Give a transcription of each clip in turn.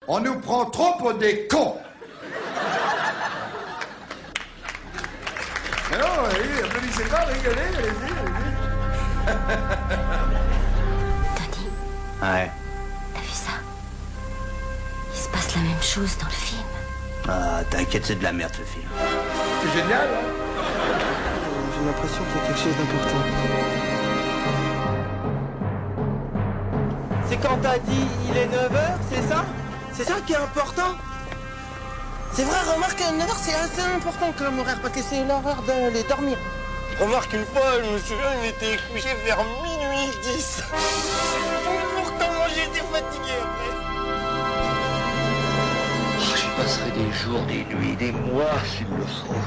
On nous prend trop pour des cons. Mais non, allez, applaudissez pas, rigolez, allez-y. Tony. Ouais. T'as vu ça? Il se passe la même chose dans le film. Ah, t'inquiète, c'est de la merde ce film. C'est génial, hein? J'ai l'impression qu'il y a quelque chose d'important. C'est quand t'as dit il est 9h, c'est ça? C'est ça qui est important? C'est vrai, remarque, 9h c'est assez important comme horaire parce que c'est l'heure d'aller dormir. Remarque, une fois, je me souviens, il était couché vers minuit 10. Pourtant, moi j'étais fatigué après. Oh, j'y passerai des jours, des nuits, des mois s'il le faut.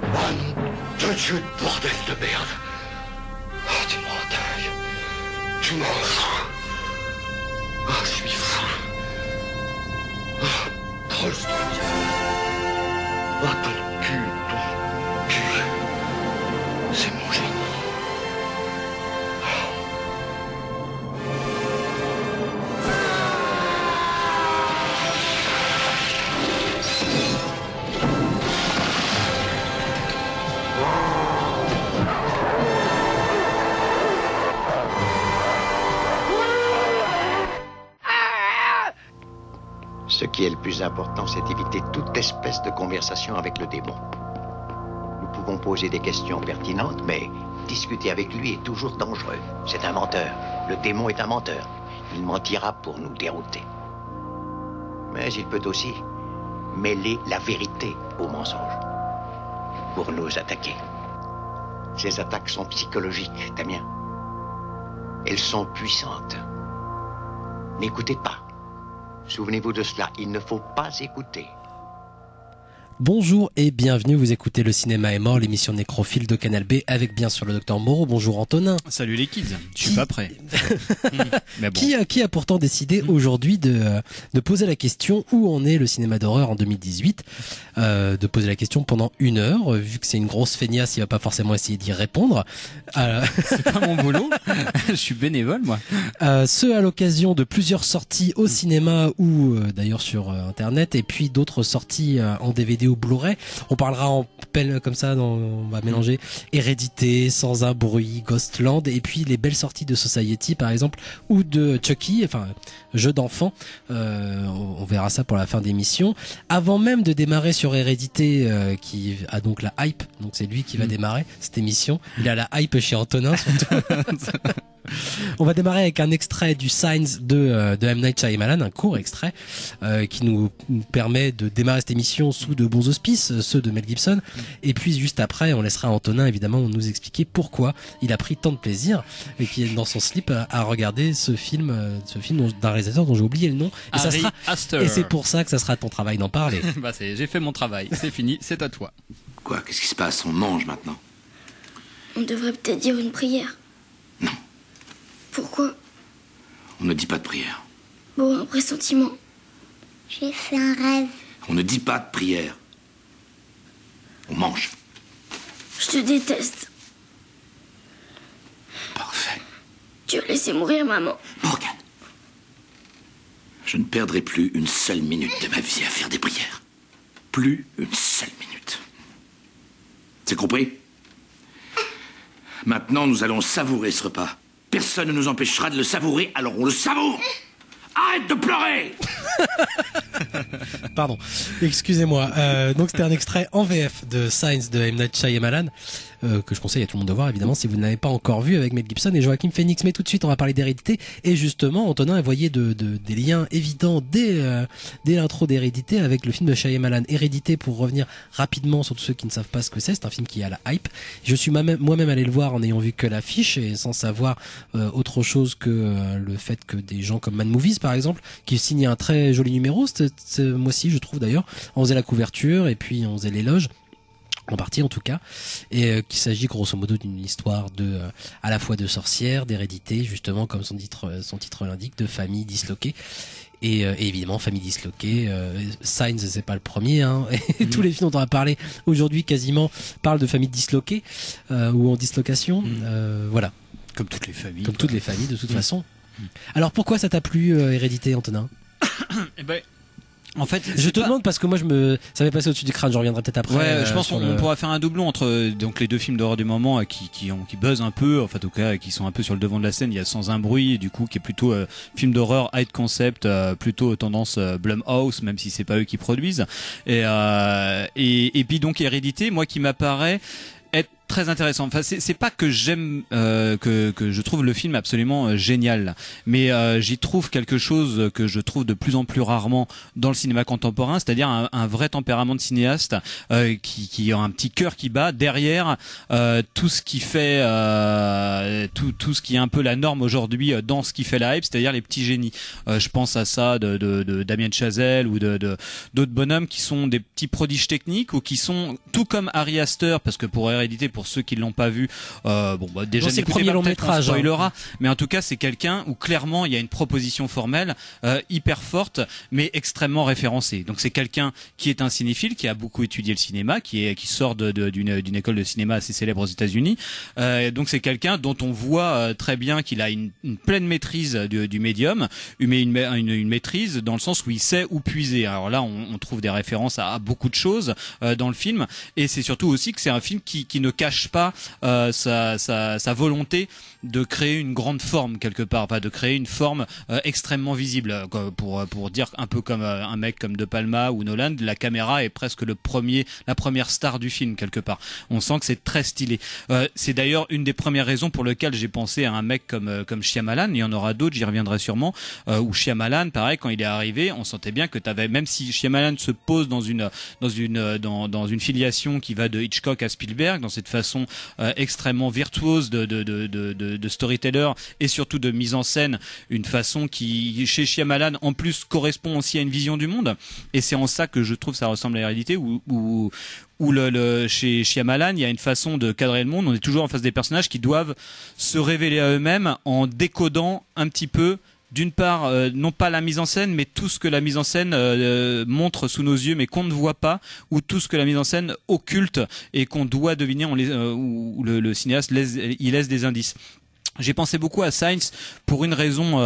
Oh, nom de Dieu, de bordel de merde. Oh, tu m'en dingue. Tu m'en fous. Oh, je suis fou. Oh, Tolstoy. Oh, ton cul. C'est mon génie. Ce qui est le plus important, c'est d'éviter toute espèce de conversation avec le démon. Nous pouvons poser des questions pertinentes, mais discuter avec lui est toujours dangereux. C'est un menteur. Le démon est un menteur. Il mentira pour nous dérouter. Mais il peut aussi mêler la vérité au mensonge pour nous attaquer. Ces attaques sont psychologiques, Damien. Elles sont puissantes. N'écoutez pas. Souvenez-vous de cela, il ne faut pas écouter. Bonjour et bienvenue, vous écoutez Le Cinéma est mort, l'émission nécrophile de Canal B avec bien sûr le docteur Moreau. Bonjour Antonin. Salut les kids, je suis pas prêt. Mais bon. Qui a pourtant décidé aujourd'hui de poser la question où en est le cinéma d'horreur en 2018, de poser la question pendant 1 heure, vu que c'est une grosse feignasse, il va pas forcément essayer d'y répondre. C'est pas mon boulot, je suis bénévole moi. Ce à l'occasion de plusieurs sorties au cinéma ou d'ailleurs sur internet, et puis d'autres sorties en DVD ou Blu-ray. On parlera en pelle comme ça, on va mélanger Hérédité, Sans un bruit, Ghostland, et puis les belles sorties de Society par exemple, ou de Chucky, enfin jeu d'enfant. On verra ça pour la fin d'émission. Avant même de démarrer sur Hérédité, qui a donc la hype, donc c'est lui qui va démarrer cette émission. Il a la hype chez Antonin surtout. On va démarrer avec un extrait du Signs de M. Night Shyamalan, un court extrait qui nous permet de démarrer cette émission sous de bons auspices, ceux de Mel Gibson. Et puis juste après, on laissera Antonin évidemment nous expliquer pourquoi il a pris tant de plaisir et qui est dans son slip à regarder ce film d'un réalisateur dont j'ai oublié le nom. Et Ari Aster. Et c'est pour ça que ça sera ton travail d'en parler. Bah j'ai fait mon travail, c'est fini, c'est à toi. Quoi? Qu'est-ce qui se passe? On mange maintenant? On devrait peut-être dire une prière. Non. Pourquoi? On ne dit pas de prière. Bon, un pressentiment. J'ai fait un rêve. On ne dit pas de prière. On mange. Je te déteste. Parfait. Tu as laissé mourir maman. Morgan. Je ne perdrai plus une seule minute de ma vie à faire des prières. Plus une seule minute. C'est compris? Maintenant, nous allons savourer ce repas. Personne ne nous empêchera de le savourer, alors on le savoure. Arrête de pleurer. Pardon, excusez-moi. Donc c'était un extrait en VF de Signs de M. Night Shyamalan, que je conseille à tout le monde de voir évidemment si vous ne l'avez pas encore vu, avec Mel Gibson et Joaquin Phoenix. Mais tout de suite on va parler d'Hérédité, et justement Antonin a voyé des liens évidents dès l'intro d'Hérédité avec le film de Shyamalan. Hérédité, pour revenir rapidement sur tous ceux qui ne savent pas ce que c'est un film qui a la hype. Je suis moi-même allé le voir en n'ayant vu que l'affiche et sans savoir autre chose que le fait que des gens comme Mad Movies par exemple, qui signent un très joli numéro ce mois-ci je trouve d'ailleurs, on faisait la couverture et puis on faisait l'éloge, en partie en tout cas, et qu'il s'agit grosso modo d'une histoire à la fois de sorcière, d'hérédité, justement comme son titre l'indique, de famille disloquée. Et évidemment famille disloquée, Signs c'est pas le premier, et tous les films dont on va parler aujourd'hui quasiment parlent de famille disloquée ou en dislocation, voilà. Comme toutes les familles. Comme toutes les familles de toute façon. Alors pourquoi ça t'a plu Hérédité, Antonin? Eh ben, en fait, Je te demande parce que moi ça m'est passé au-dessus du crâne, je reviendrai peut-être après. Ouais, je pense sur qu'on pourra faire un doublon entre donc les deux films d'horreur du moment qui buzzent un peu, en fait, en tout cas, qui sont un peu sur le devant de la scène. Il y a Sans un bruit, du coup, qui est plutôt film d'horreur high concept, plutôt tendance Blumhouse, même si c'est pas eux qui produisent. Et puis donc Hérédité, moi qui m'apparaît être très intéressant. Enfin, c'est pas que j'aime que je trouve le film absolument génial, mais j'y trouve quelque chose que je trouve de plus en plus rarement dans le cinéma contemporain, c'est-à-dire un vrai tempérament de cinéaste qui a un petit cœur qui bat derrière tout ce qui fait tout ce qui est un peu la norme aujourd'hui dans ce qui fait la hype, c'est-à-dire les petits génies. Je pense à ça de Damien Chazelle ou d'autres bonhommes qui sont des petits prodiges techniques ou qui sont tout comme Ari Aster, parce que pour Hérédité, pour ceux qui l'ont pas vu, déjà c'est le premier long métrage, spoilera, mais en tout cas c'est quelqu'un où clairement il y a une proposition formelle hyper forte mais extrêmement référencée. Donc c'est quelqu'un qui est un cinéphile, qui a beaucoup étudié le cinéma, qui sort d'une école de cinéma assez célèbre aux États-Unis. Donc c'est quelqu'un dont on voit très bien qu'il a une pleine maîtrise du médium, mais une maîtrise dans le sens où il sait où puiser. Alors là on trouve des références à beaucoup de choses dans le film, et c'est surtout aussi que c'est un film qui ne cache pas sa volonté de créer une grande forme quelque part, enfin de créer une forme extrêmement visible. Pour dire un peu comme un mec comme De Palma ou Nolan, la caméra est presque la première star du film quelque part. On sent que c'est très stylé. C'est d'ailleurs une des premières raisons pour lesquelles j'ai pensé à un mec comme Shyamalan. Il y en aura d'autres, j'y reviendrai sûrement. Où Shyamalan, pareil, quand il est arrivé, on sentait bien que même si Shyamalan se pose dans une filiation qui va de Hitchcock à Spielberg, dans cette façon extrêmement virtuose de storyteller et surtout de mise en scène, une façon qui chez Shyamalan en plus correspond aussi à une vision du monde, et c'est en ça que je trouve ça ressemble à la réalité, où chez Shyamalan il y a une façon de cadrer le monde, on est toujours en face des personnages qui doivent se révéler à eux-mêmes en décodant un petit peu, d'une part, non pas la mise en scène, mais tout ce que la mise en scène montre sous nos yeux, mais qu'on ne voit pas, ou tout ce que la mise en scène occulte et qu'on doit deviner, où le cinéaste laisse des indices. J'ai pensé beaucoup à Signs pour une raison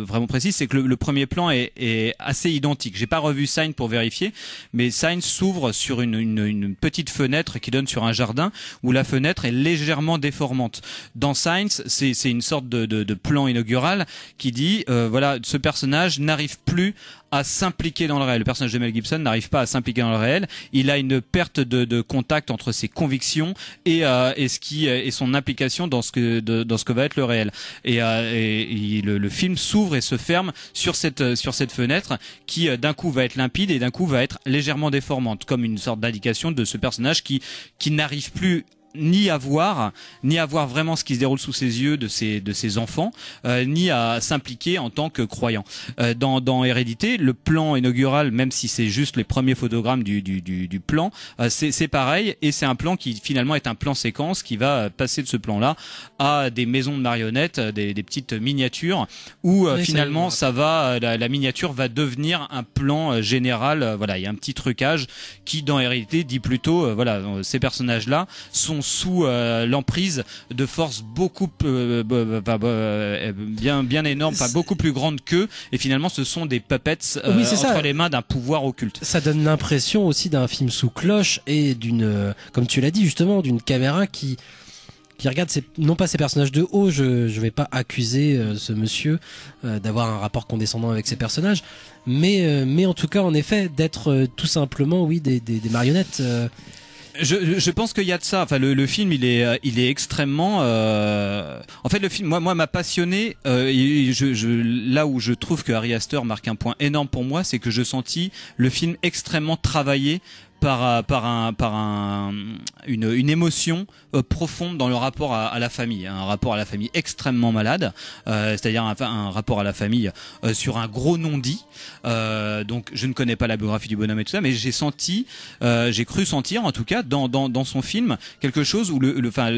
vraiment précise, c'est que le premier plan est assez identique. J'ai pas revu Signs pour vérifier, mais Signs s'ouvre sur une petite fenêtre qui donne sur un jardin où la fenêtre est légèrement déformante. Dans Signs, c'est une sorte de plan inaugural qui dit voilà, ce personnage n'arrive plus à s'impliquer dans le réel. Le personnage de Mel Gibson n'arrive pas à s'impliquer dans le réel. Il a une perte de contact entre ses convictions et son implication dans ce que va être le réel. Et le film s'ouvre et se ferme sur cette fenêtre qui d'un coup va être limpide et d'un coup va être légèrement déformante, comme une sorte d'indication de ce personnage qui n'arrive plus ni à voir vraiment ce qui se déroule sous ses yeux de ses enfants, ni à s'impliquer en tant que croyant. Dans Hérédité, le plan inaugural, même si c'est juste les premiers photogrammes du plan, c'est pareil, et c'est un plan qui finalement est un plan séquence qui va passer de ce plan-là à des maisons de marionnettes, des petites miniatures, où Oui, finalement la miniature va devenir un plan général. Voilà, il y a un petit trucage qui dans Hérédité dit plutôt ces personnages-là sont sous l'emprise de forces beaucoup bien énormes, enfin beaucoup plus grandes qu'eux, et finalement ce sont des puppets entre les mains d'un pouvoir occulte. Ça donne l'impression aussi d'un film sous cloche et comme tu l'as dit justement, d'une caméra qui regarde non pas ces personnages de haut. Je vais pas accuser ce monsieur d'avoir un rapport condescendant avec ces personnages, mais en tout cas en effet d'être tout simplement des marionnettes. Je pense qu'il y a de ça. Enfin, le film, il est extrêmement. En fait, le film, moi, m'a passionné. Là où je trouve que Ari Aster marque un point énorme pour moi, c'est que je sentis le film extrêmement travaillé par une émotion profonde dans le rapport à la famille, un rapport à la famille extrêmement malade, c'est-à-dire un rapport à la famille sur un gros non-dit. Donc je ne connais pas la biographie du bonhomme et tout ça, mais j'ai cru sentir en tout cas dans son film quelque chose où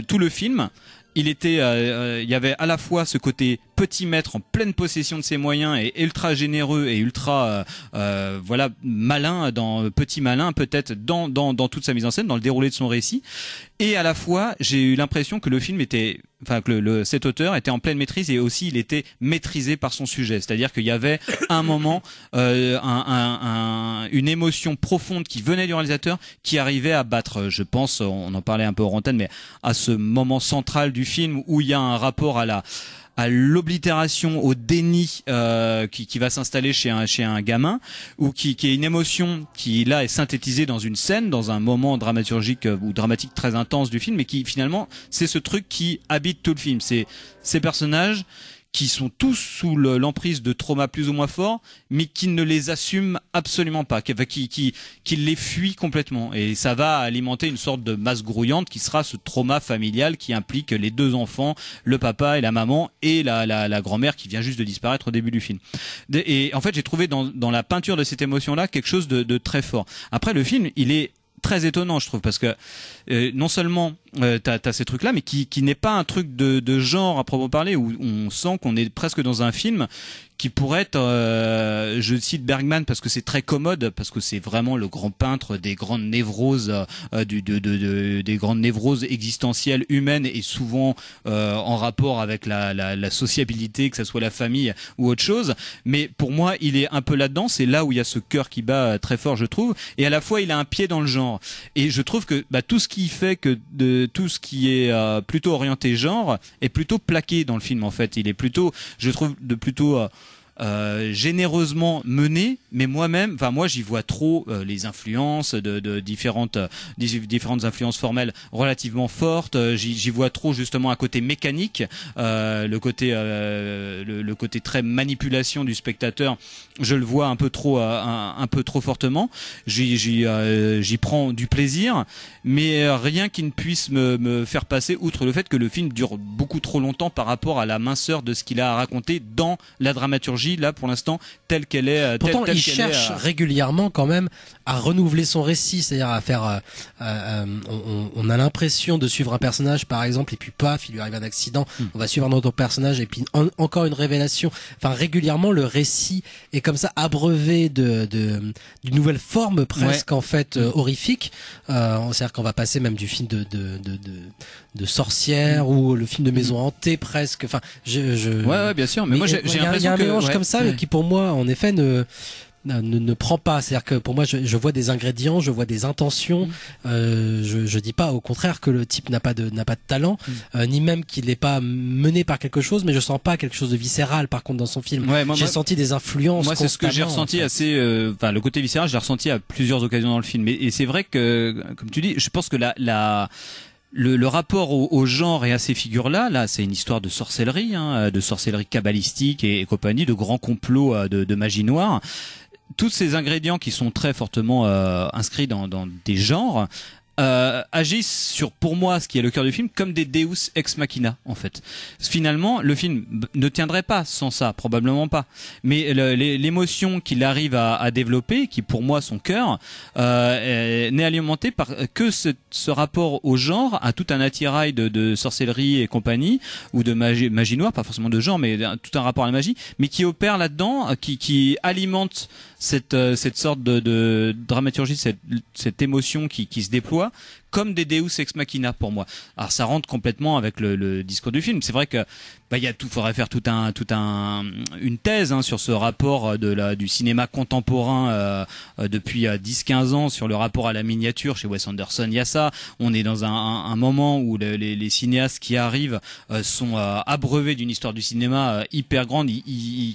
tout le film, il y avait à la fois ce côté petit maître en pleine possession de ses moyens et ultra généreux et ultra malin, petit malin peut-être dans toute sa mise en scène, dans le déroulé de son récit, Et à la fois, j'ai eu l'impression que le film était, enfin que cet auteur était en pleine maîtrise et aussi il était maîtrisé par son sujet. C'est-à-dire qu'il y avait un moment, une émotion profonde qui venait du réalisateur, qui arrivait à battre. Je pense, on en parlait un peu hors antenne, mais à ce moment central du film où il y a un rapport à l'oblitération, au déni qui va s'installer chez un gamin, ou qui est une émotion qui là est synthétisée dans une scène, dans un moment dramaturgique ou dramatique très intense du film, et qui finalement c'est ce truc qui habite tout le film. C'est ces personnages qui sont tous sous l'emprise de traumas plus ou moins forts, mais qui ne les assument absolument pas, qui les fuient complètement. Et ça va alimenter une sorte de masse grouillante qui sera ce trauma familial qui implique les deux enfants, le papa et la maman, et la grand-mère qui vient juste de disparaître au début du film. Et en fait, j'ai trouvé dans la peinture de cette émotion-là quelque chose de très fort. Après, le film, il est très étonnant, je trouve, parce que non seulement t'as ces trucs-là, mais qui n'est pas un truc de genre à proprement parler, où on sent qu'on est presque dans un film qui pourrait être, je cite Bergman parce que c'est très commode, parce que c'est vraiment le grand peintre des grandes névroses, des grandes névroses existentielles humaines, et souvent en rapport avec la sociabilité, que ça soit la famille ou autre chose. Mais pour moi, il est un peu là-dedans. C'est là où il y a ce cœur qui bat très fort, je trouve. Et à la fois, il a un pied dans le genre. Et je trouve que tout ce qui fait que tout ce qui est plutôt orienté genre est plutôt plaqué dans le film. En fait, il est plutôt, je trouve, plutôt généreusement mené, mais moi j'y vois trop les influences de différentes influences formelles relativement fortes. J'y vois trop justement un côté mécanique, le côté très manipulation du spectateur. Je le vois un peu trop fortement. J'y prends du plaisir, mais rien qui ne puisse me faire passer outre le fait que le film dure beaucoup trop longtemps par rapport à la minceur de ce qu'il a à raconter dans la dramaturgie, là pour l'instant telle qu'elle est. Pourtant, il cherche régulièrement quand même à renouveler son récit, c'est-à-dire à faire. On a l'impression de suivre un personnage, par exemple, et puis paf, il lui arrive un accident. On va suivre un autre personnage, et puis encore une révélation. Enfin, régulièrement, le récit est comme ça abreuvé d'une nouvelle forme presque en fait horrifique. C'est-à-dire qu'on va passer même du film de sorcière ou le film de maison hantée presque. Enfin, ouais, bien sûr. Mais moi, j'ai l'impression il y a un mélange comme ça, qui pour moi, en effet, ne prend pas. C'est-à-dire que pour moi, je vois des ingrédients, je vois des intentions. Je dis pas au contraire que le type n'a pas de talent, ni même qu'il n'est pas mené par quelque chose, mais je sens pas quelque chose de viscéral. Par contre, dans son film, j'ai senti des influences. Moi, c'est ce que j'ai ressenti assez. Enfin, le côté viscéral, j'ai ressenti à plusieurs occasions dans le film. Et c'est vrai que, comme tu dis, je pense que le rapport au genre et à ces figures-là, c'est une histoire de sorcellerie, de sorcellerie kabbalistique et compagnie, de grands complots de magie noire. Tous ces ingrédients qui sont très fortement inscrits dans des genres agissent sur, pour moi, ce qui est le cœur du film, comme des Deus ex machina, en fait. Finalement, le film ne tiendrait pas sans ça, probablement pas. Mais l'émotion qu'il arrive à développer, qui pour moi son cœur, n'est alimentée par que ce rapport au genre, à tout un attirail de sorcellerie et compagnie, ou de magie noire, pas forcément de genre, mais tout un rapport à la magie, mais qui opère là-dedans, qui alimente cette sorte de dramaturgie, cette émotion qui se déploie comme des Deus ex machina pour moi. Alors ça rentre complètement avec le discours du film. C'est vrai que faudrait faire une thèse sur ce rapport du cinéma contemporain depuis 10-15 ans sur le rapport à la miniature. Chez Wes Anderson, il y a ça. On est dans un moment où les cinéastes qui arrivent sont abreuvés d'une histoire du cinéma hyper grande.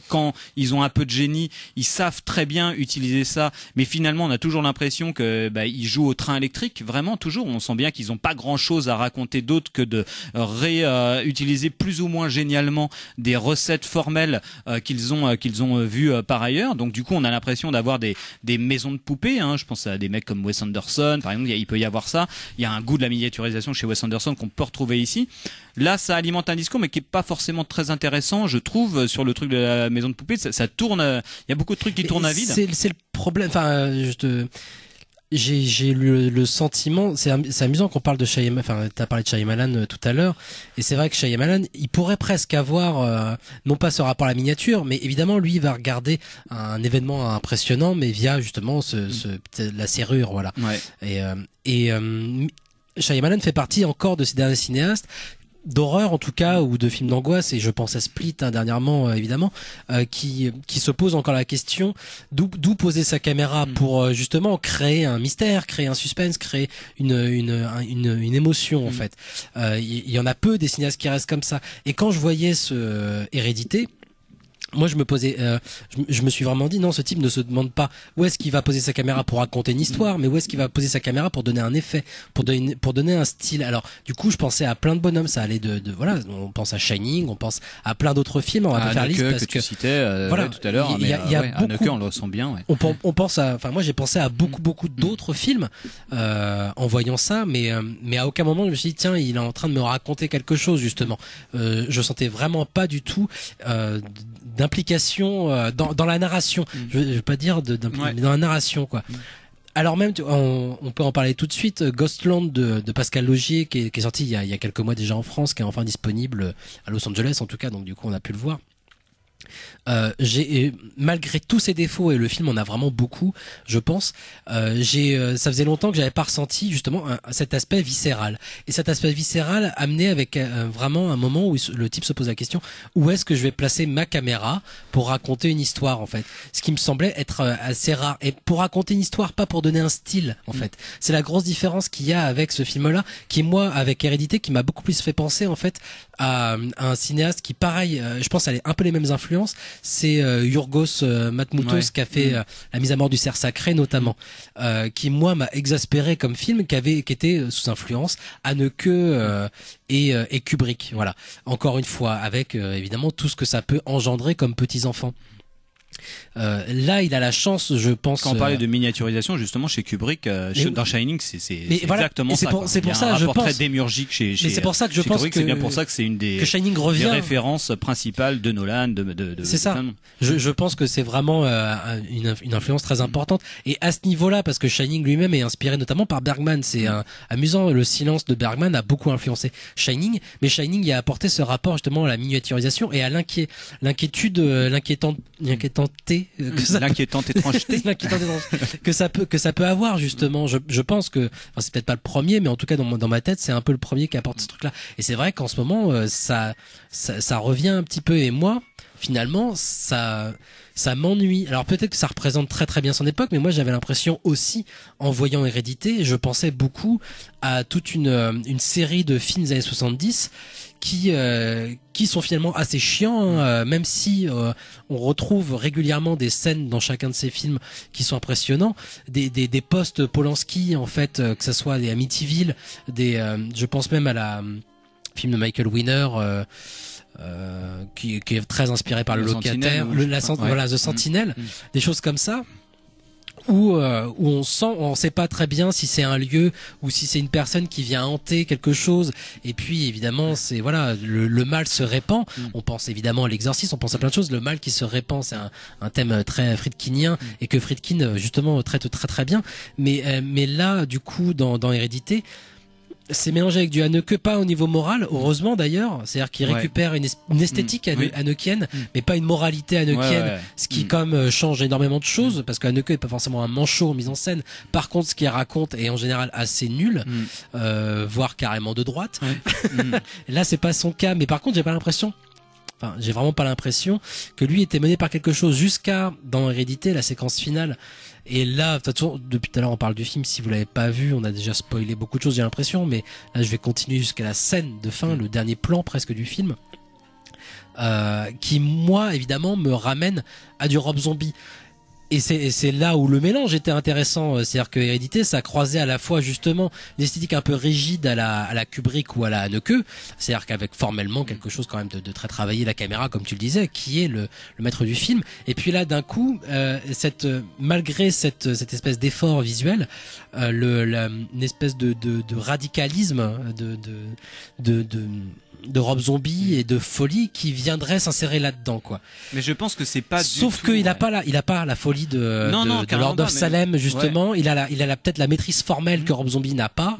Quand ils ont un peu de génie, ils savent très bien utiliser ça, mais finalement on a toujours l'impression que ils jouent au train électrique. Vraiment, toujours, on sent bien qu'ils n'ont pas grand-chose à raconter d'autre que de réutiliser plus ou moins génialement des recettes formelles qu'ils ont vues par ailleurs. Donc du coup, on a l'impression d'avoir des maisons de poupées. Je pense à des mecs comme Wes Anderson, par exemple. Il peut y avoir ça. Il y a un goût de la miniaturisation chez Wes Anderson qu'on peut retrouver ici. Là, ça alimente un discours, mais qui est pas forcément très intéressant, je trouve, sur le truc de la maison de poupées. Ça tourne. Il y a beaucoup de trucs qui tournent à vide. C'est le problème. Enfin, j'ai eu le sentiment, c'est amusant qu'on parle de Shyamalan, enfin t'as parlé de Shyamalan tout à l'heure, et c'est vrai que Shyamalan, il pourrait presque avoir non pas ce rapport à la miniature, mais évidemment lui il va regarder un événement impressionnant, mais via justement la serrure, voilà. Ouais. Et Shyamalan fait partie encore de ces derniers cinéastes d'horreur en tout cas, ou de films d'angoisse, et je pense à Split dernièrement évidemment, qui se pose encore la question d'où poser sa caméra pour justement créer un mystère, créer un suspense, créer une émotion en fait. Il y en a peu des cinéastes qui restent comme ça. Et quand je voyais ce Hérédité, moi je me suis vraiment dit non, ce type ne se demande pas où est-ce qu'il va poser sa caméra pour raconter une histoire, mais où est-ce qu'il va poser sa caméra pour donner un effet, pour donner un style. Alors du coup je pensais à plein de bonhommes, ça allait de voilà, on pense à Shining, on pense à plein d'autres films, on va pas faire liste parce que tu citais voilà, tout à l'heure, il y a beaucoup, on le ressent bien, ouais. On pense à, enfin moi j'ai pensé à beaucoup d'autres films en voyant ça, mais à aucun moment je me suis dit tiens, il est en train de me raconter quelque chose justement. Je sentais vraiment pas du tout d'implication dans la narration. Je veux pas dire mais dans la narration quoi. Alors même, on peut en parler tout de suite, Ghostland de Pascal Laugier qui est sorti il y a quelques mois déjà en France, qui est enfin disponible à Los Angeles en tout cas, donc du coup on a pu le voir. Malgré tous ses défauts, et le film en a vraiment beaucoup, je pense, ça faisait longtemps que j'avais pas ressenti justement cet aspect viscéral. Et cet aspect viscéral amené avec vraiment un moment où le type se pose la question, où est-ce que je vais placer ma caméra pour raconter une histoire en fait. Ce qui me semblait être assez rare. Et pour raconter une histoire, pas pour donner un style en fait. C'est la grosse différence qu'il y a avec ce film-là, qui moi, avec Hérédité, qui m'a beaucoup plus fait penser en fait à un cinéaste qui pareil, je pense, a un peu les mêmes influences. C'est Yorgos Lanthimos qui a fait La mise à mort du cerf sacré notamment, qui moi m'a exaspéré comme film, qui était sous influence Haneke et Kubrick. Voilà. Encore une fois, avec évidemment tout ce que ça peut engendrer comme petits enfants. Là, il a la chance, je pense. Quand on parlait de miniaturisation, justement, chez Kubrick, dans Shining, c'est exactement ça. C'est pour ça, je pense. Très démiurgique chez c'est pour ça que je pense Kubrick, que c'est bien pour ça que c'est une des références principales de Nolan. C'est ça. Je pense que c'est vraiment une influence très importante. Et à ce niveau-là, parce que Shining lui-même est inspiré notamment par Bergman. C'est amusant. Le silence de Bergman a beaucoup influencé Shining, mais Shining y a apporté ce rapport justement à la miniaturisation et à l'inquiétude, l'inquiétante étrangeté que ça peut avoir justement. Je pense que, enfin, c'est peut-être pas le premier, mais en tout cas dans ma tête c'est un peu le premier qui apporte ce truc là. Et c'est vrai qu'en ce moment ça revient un petit peu, et moi finalement ça m'ennuie. Alors peut-être que ça représente très très bien son époque, mais moi j'avais l'impression aussi, en voyant Hérédité, je pensais beaucoup à toute une série de films des années 70 qui sont finalement assez chiants, même si on retrouve régulièrement des scènes dans chacun de ces films qui sont impressionnants, des post Polanski en fait, que ça soit des Amityville, je pense même à la film de Michael Winner, qui est très inspiré par le locataire, The Sentinel, des choses comme ça. Où on sait pas très bien si c'est un lieu ou si c'est une personne qui vient hanter quelque chose. Et puis évidemment, c'est voilà, le mal se répand. On pense évidemment à l'exorcisme, on pense à plein de choses. Le mal qui se répand, c'est un thème très friedkinien, et que Friedkin justement traite très très bien. Mais là, du coup, dans Hérédité, c'est mélangé avec du Haneke, pas au niveau moral, heureusement d'ailleurs, c'est-à-dire qu'il récupère une esthétique hanekienne, mais pas une moralité hanekienne, ce qui comme change énormément de choses, parce que Haneke est pas forcément un manchot en mise en scène. Par contre, ce qu'il raconte est en général assez nul, voire carrément de droite. Là, c'est pas son cas, mais par contre, j'ai vraiment pas l'impression que lui était mené par quelque chose jusqu'à, dans Hérédité, la séquence finale. Et là, de toute façon, depuis tout à l'heure, on parle du film. Si vous l'avez pas vu, on a déjà spoilé beaucoup de choses, j'ai l'impression. Mais là, je vais continuer jusqu'à la scène de fin, le dernier plan presque du film, qui, moi, évidemment, me ramène à du Rob Zombie. Et c'est là où le mélange était intéressant, c'est-à-dire que Hérédité, ça croisait à la fois justement l'esthétique un peu rigide à la Kubrick ou à la Haneke, c'est-à-dire qu'avec formellement quelque chose quand même de très travaillé, la caméra comme tu le disais, qui est le maître du film. Et puis là, d'un coup, malgré cette espèce d'effort visuel, une espèce de radicalisme, Rob Zombie et de folie qui viendrait s'insérer là-dedans, quoi. Mais je pense que c'est pas. Sauf qu'il a pas la folie de Lord of Salem, justement. Ouais. Il a peut-être la maîtrise formelle que Rob Zombie n'a pas,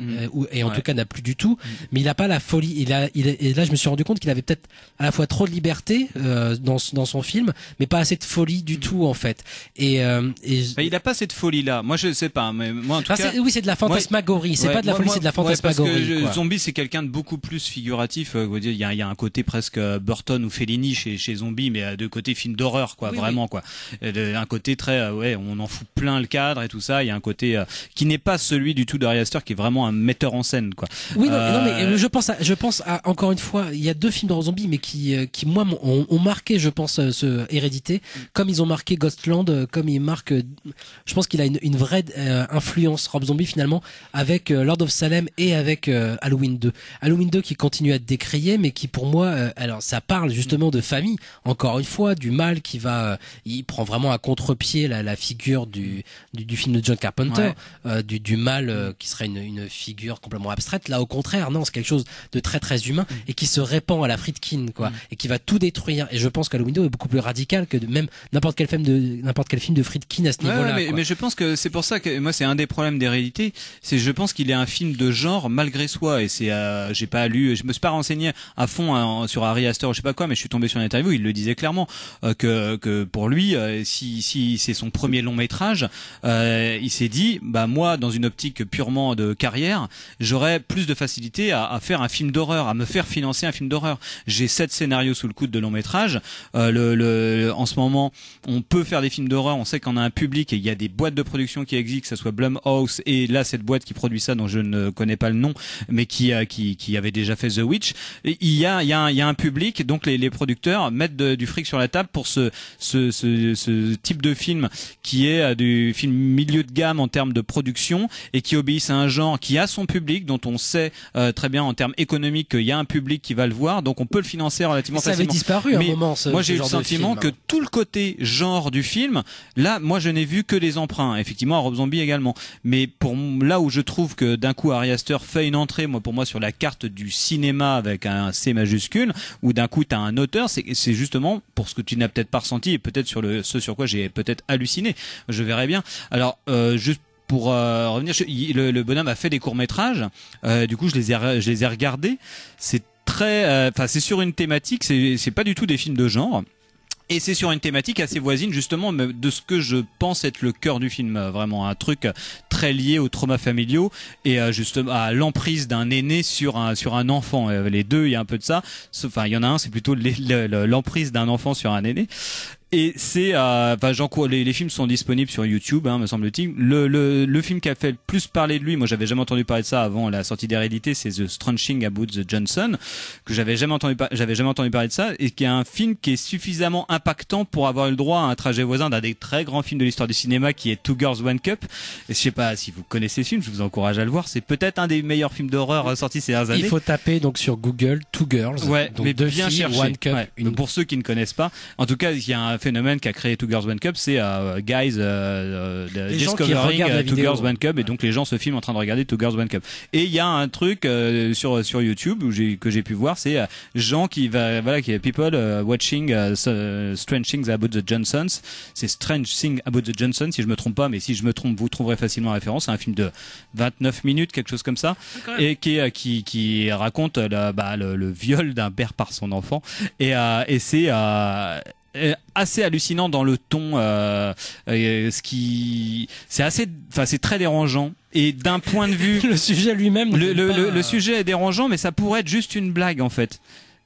et en tout cas n'a plus du tout. Mais il a pas la folie. Et là, je me suis rendu compte qu'il avait peut-être à la fois trop de liberté dans son film, mais pas assez de folie du tout, en fait. Il a pas cette folie-là. Moi, je sais pas, mais moi en tout cas. Oui, c'est de la fantasmagorie. C'est pas de la folie, c'est de la fantasmagorie. Parce que Zombie, c'est quelqu'un de beaucoup plus figuratif. Il y a un côté presque Burton ou Fellini chez Zombie, mais de côté film d'horreur, quoi, vraiment, quoi. Un côté très, on en fout plein le cadre et tout ça. Il y a un côté qui n'est pas celui du tout d'Ari Aster, qui est vraiment un metteur en scène, quoi. Oui, non, mais je pense à encore une fois, il y a deux films de Zombie, mais qui moi ont marqué, je pense, ce Hérédité, comme ils ont marqué Ghostland, comme ils marquent. Je pense qu'il a une vraie influence, Rob Zombie, finalement, avec Lord of Salem et avec Halloween 2. Halloween 2 qui continue à être décrié, mais qui pour moi, alors ça parle justement de famille, encore une fois, du mal qui va, il prend vraiment à contre-pied la figure du film de John Carpenter, du mal qui serait une figure complètement abstraite. Là, au contraire, non, c'est quelque chose de très très humain et qui se répand à la Friedkin, quoi, et qui va tout détruire. Et je pense qu'Halloween 2 est beaucoup plus radical que même n'importe quel film de Friedkin à ce niveau-là. Mais je pense que c'est pour ça que moi c'est un des problèmes d'Hérédité, c'est je pense qu'il est un film de genre malgré soi, et c'est j'ai pas lu, je me suis pas renseigné à fond sur Ari Aster, je sais pas quoi, mais je suis tombé sur une interview, il le disait clairement que pour lui si c'est son premier long métrage, il s'est dit moi dans une optique purement de carrière, j'aurais plus de facilité à faire un film d'horreur, à me faire financer un film d'horreur. J'ai 7 scénarios sous le coude de long métrage, en ce moment on peut faire des films d'horreur, on sait qu'on a un public et il y a des boîtes de production qui existent, que ce soit Blumhouse et là cette boîte qui produit ça dont je ne connais pas le nom, mais qui avait déjà fait The Witch. Et il y a un public, donc les producteurs mettent du fric sur la table pour ce type de film qui est du film milieu de gamme en termes de production et qui obéissent à un genre qui a son public, dont on sait très bien en termes économiques qu'il y a un public qui va le voir, donc on peut le financer relativement facilement. Ça avait disparu à un moment. Moi j'ai eu le sentiment que tout le côté genre du film, là moi je n'ai vu que les emprunts, effectivement à Rob Zombie également, mais là où je trouve que d'un coup Ari Aster fait une entrée pour moi sur la carte du cinéma avec un C majuscule, où d'un coup t'as un auteur, c'est justement pour ce que tu n'as peut-être pas ressenti et peut-être sur ce sur quoi j'ai peut-être halluciné, je verrai bien. Alors juste pour revenir, le bonhomme a fait des courts-métrages, du coup je les ai regardés, c'est très c'est sur une thématique, c'est pas du tout des films de genre. Et c'est sur une thématique assez voisine justement de ce que je pense être le cœur du film, vraiment un truc très lié aux traumas familiaux et justement à l'emprise d'un aîné sur un enfant. Les deux, il y a un peu de ça. Enfin, il y en a un, c'est plutôt l'emprise d'un enfant sur un aîné. Et c'est, les films sont disponibles sur YouTube, me semble-t-il. Le film qui a fait le plus parler de lui, moi j'avais jamais entendu parler de ça avant la sortie d'Hérédité, c'est The Strange Things About the Johnson, que j'avais jamais entendu parler de ça, et qui est un film qui est suffisamment impactant pour avoir eu le droit à un trajet voisin d'un des très grands films de l'histoire du cinéma, qui est Two Girls One Cup. Et je sais pas si vous connaissez ce film, je vous encourage à le voir. C'est peut-être un des meilleurs films d'horreur sortis ces dernières années. Il faut taper donc sur Google Two Girls. Ouais, donc mais deux bien filles, chercher. One Cup. Ouais. Pour ceux qui ne connaissent pas, en tout cas, il y a un phénomène qui a créé Two Girls One Cup, c'est Guys Discovering Two Girls One Cup, et donc les gens se filment en train de regarder Two Girls One Cup. Et il y a un truc sur YouTube que j'ai pu voir, c'est gens qui people watching Strange Things About the Johnsons. C'est Strange Things About the Johnsons si je me trompe pas, mais si je me trompe, vous trouverez facilement la référence. C'est un film de 29 minutes, quelque chose comme ça, et qui raconte le viol d'un père par son enfant, et c'est assez hallucinant dans le ton, c'est très dérangeant. Et d'un point de vue, le sujet lui-même, le sujet est dérangeant, mais ça pourrait être juste une blague en fait.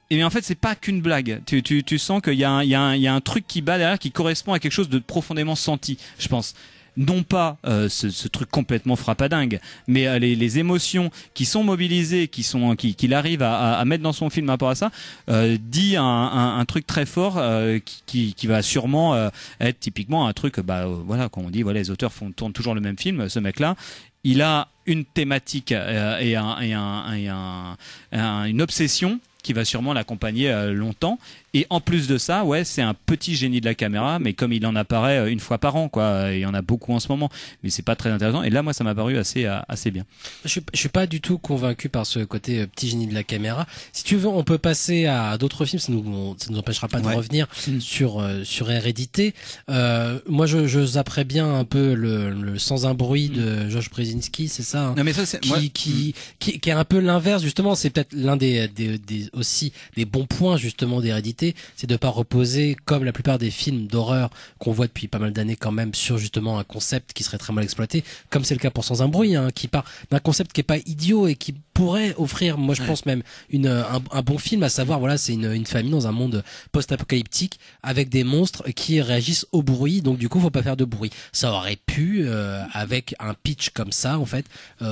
Et en fait, c'est pas qu'une blague. Tu sens qu'il y a un truc qui bat derrière, qui correspond à quelque chose de profondément senti, je pense. Non pas ce truc complètement frappadingue, mais les émotions qui sont mobilisées, qu'il arrive à mettre dans son film par rapport à ça, dit un truc très fort qui va sûrement être typiquement un truc, quand on dit les auteurs tournent toujours le même film, ce mec-là, il a une thématique et une obsession qui va sûrement l'accompagner longtemps, Et en plus de ça, ouais, c'est un petit génie de la caméra, mais comme il en apparaît une fois par an, quoi, il y en a beaucoup en ce moment, mais c'est pas très intéressant. Et là, moi, ça m'a paru assez bien. Je suis pas du tout convaincu par ce côté petit génie de la caméra. Si tu veux, on peut passer à d'autres films, ça nous empêchera pas de revenir sur Hérédité. Moi, je zapperais bien un peu le Sans un bruit de Josh Brzezinski, c'est ça, hein, non, mais ça, c'est, qui est un peu l'inverse, justement. C'est peut-être l'un aussi des bons points, justement, d'Hérédité, c'est de pas reposer, comme la plupart des films d'horreur qu'on voit depuis pas mal d'années quand même, sur justement un concept qui serait très mal exploité, comme c'est le cas pour Sans un bruit, hein, qui part d'un concept qui est pas idiot et qui pourrait offrir, moi je pense même un bon film, à savoir voilà, c'est une famille dans un monde post-apocalyptique avec des monstres qui réagissent au bruit, donc du coup faut pas faire de bruit. Ça aurait pu avec un pitch comme ça en fait